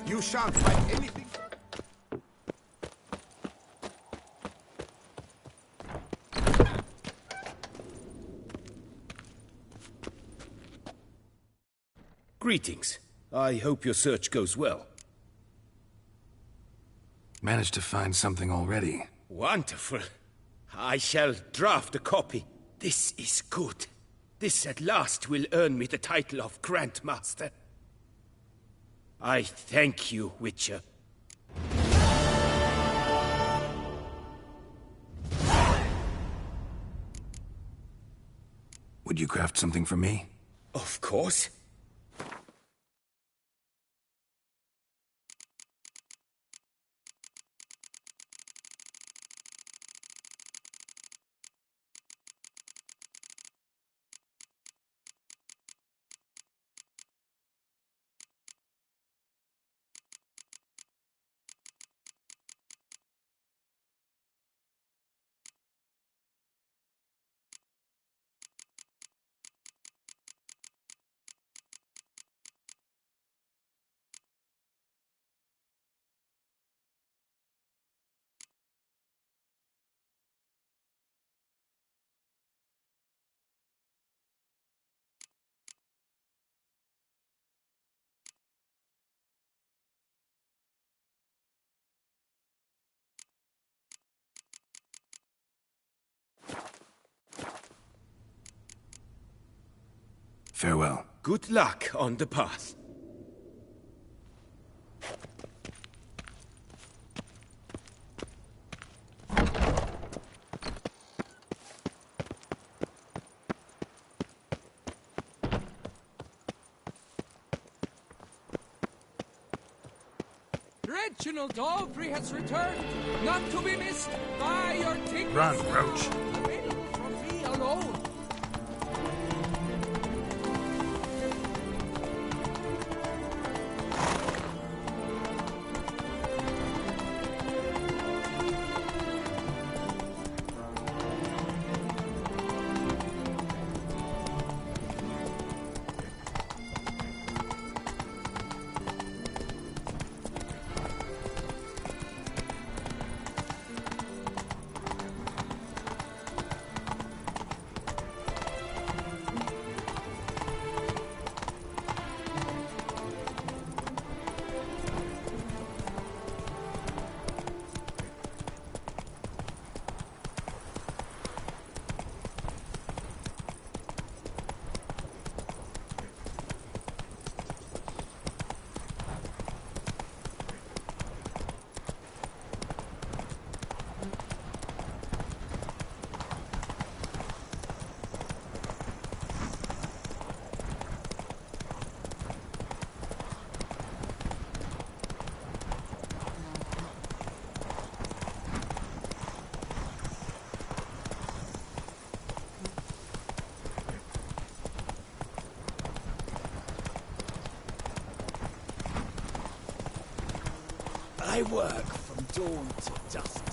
You shan't find anything. Greetings. I hope your search goes well. Managed to find something already. Wonderful. I shall draft a copy. This is good. This at last will earn me the title of Grandmaster. I thank you, Witcher. Would you craft something for me? Of course. Farewell. Good luck on the path. Reginald Aubry has returned, not to be missed by your tickets. Run, Roach. Waiting for me alone. I work from dawn to dusk.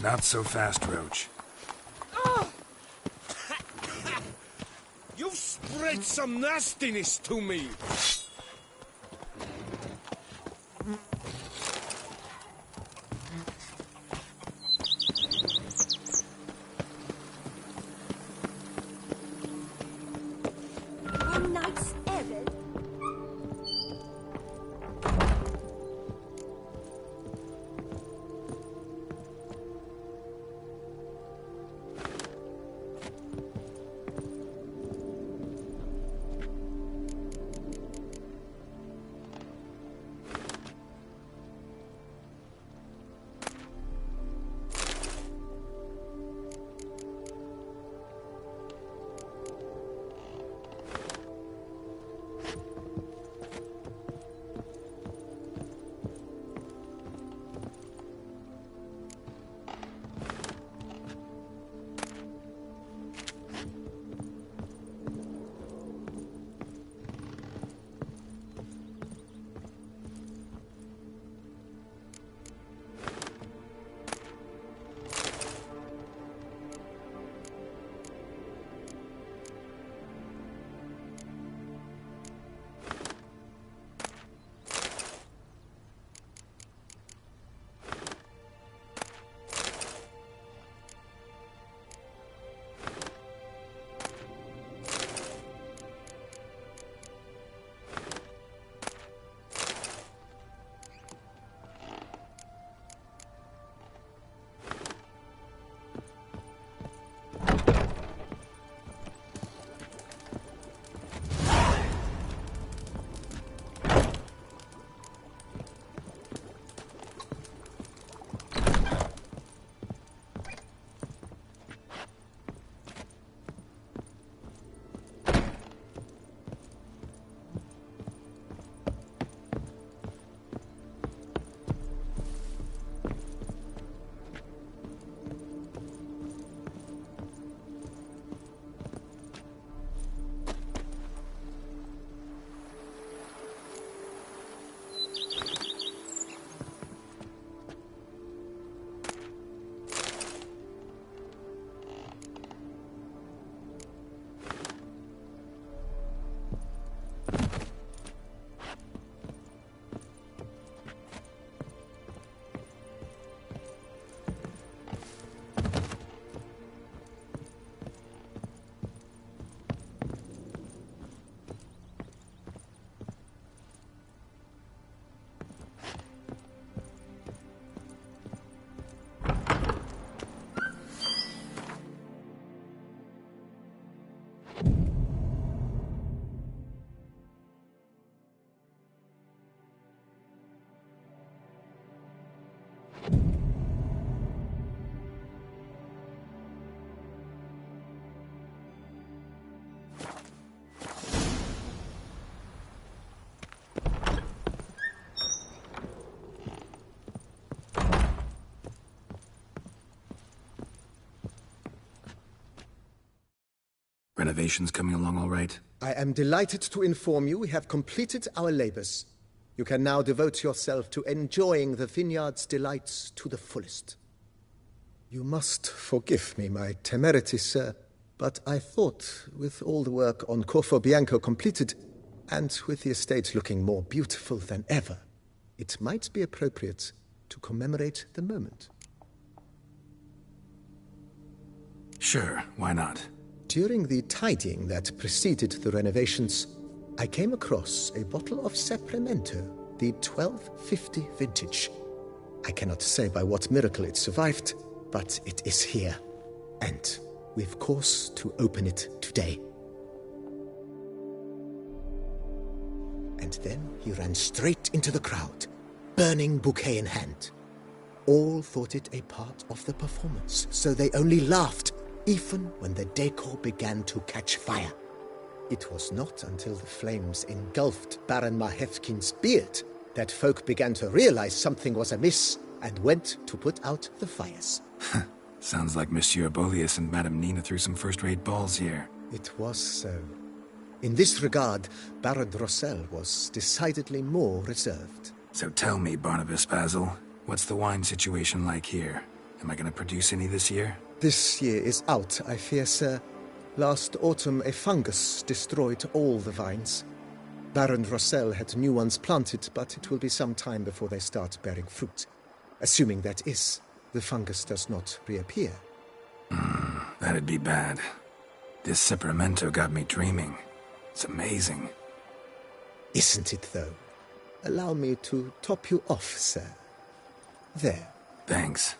Not so fast, Roach. You've spread some nastiness to me. A knight's errand? renovations coming along all right? I am delighted to inform you we have completed our labors. You can now devote yourself to enjoying the vineyard's delights to the fullest. You must forgive me my temerity, sir, but I thought, with all the work on Corvo Bianco completed, and with the estate looking more beautiful than ever, it might be appropriate to commemorate the moment. Sure, why not? During the tidying that preceded the renovations, I came across a bottle of Sapramento, the 1250 vintage. I cannot say by what miracle it survived, but it is here, and we've cause to open it today. And then he ran straight into the crowd, burning bouquet in hand. All thought it a part of the performance, so they only laughed, even when the decor began to catch fire. It was not until the flames engulfed Baron Mahevkin's beard that folk began to realize something was amiss and went to put out the fires. Sounds like Monsieur Bolius and Madame Nina threw some first-rate balls here. It was so. In this regard, Baron Rossel was decidedly more reserved. So tell me, Barnabas Basil, what's the wine situation like here? Am I going to produce any this year? This year is out, I fear, sir. Last autumn, a fungus destroyed all the vines. Baron Rossel had new ones planted, but it will be some time before they start bearing fruit. Assuming, that is, the fungus does not reappear. That'd be bad. This Sapramento got me dreaming. It's amazing. Isn't it, though? Allow me to top you off, sir. There. Thanks.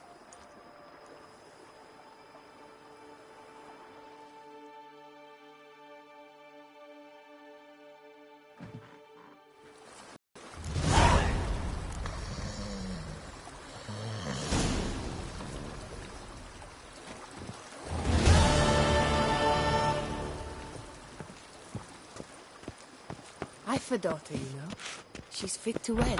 I've a daughter, you know. She's fit to wed.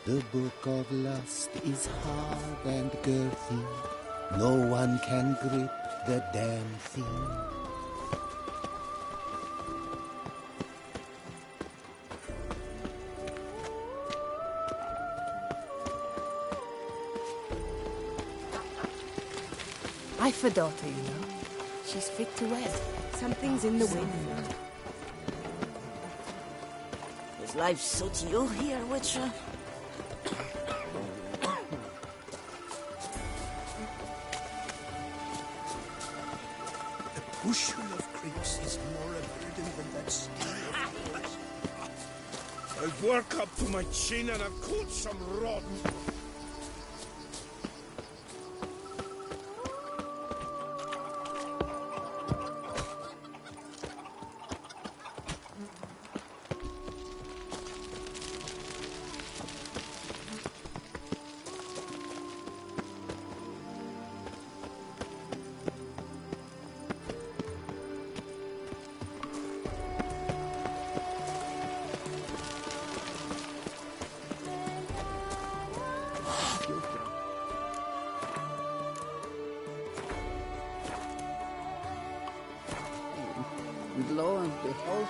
The Book of Lust is hard and girthy. No one can grip the damn thing. I've a daughter, you know. She's fit to wed. Something's in the wind. Does life suit you here, Witcher? A bushel of creeps is more a burden than that steel of yours. I'll work up to my chin and I've caught some rot. And lo and behold,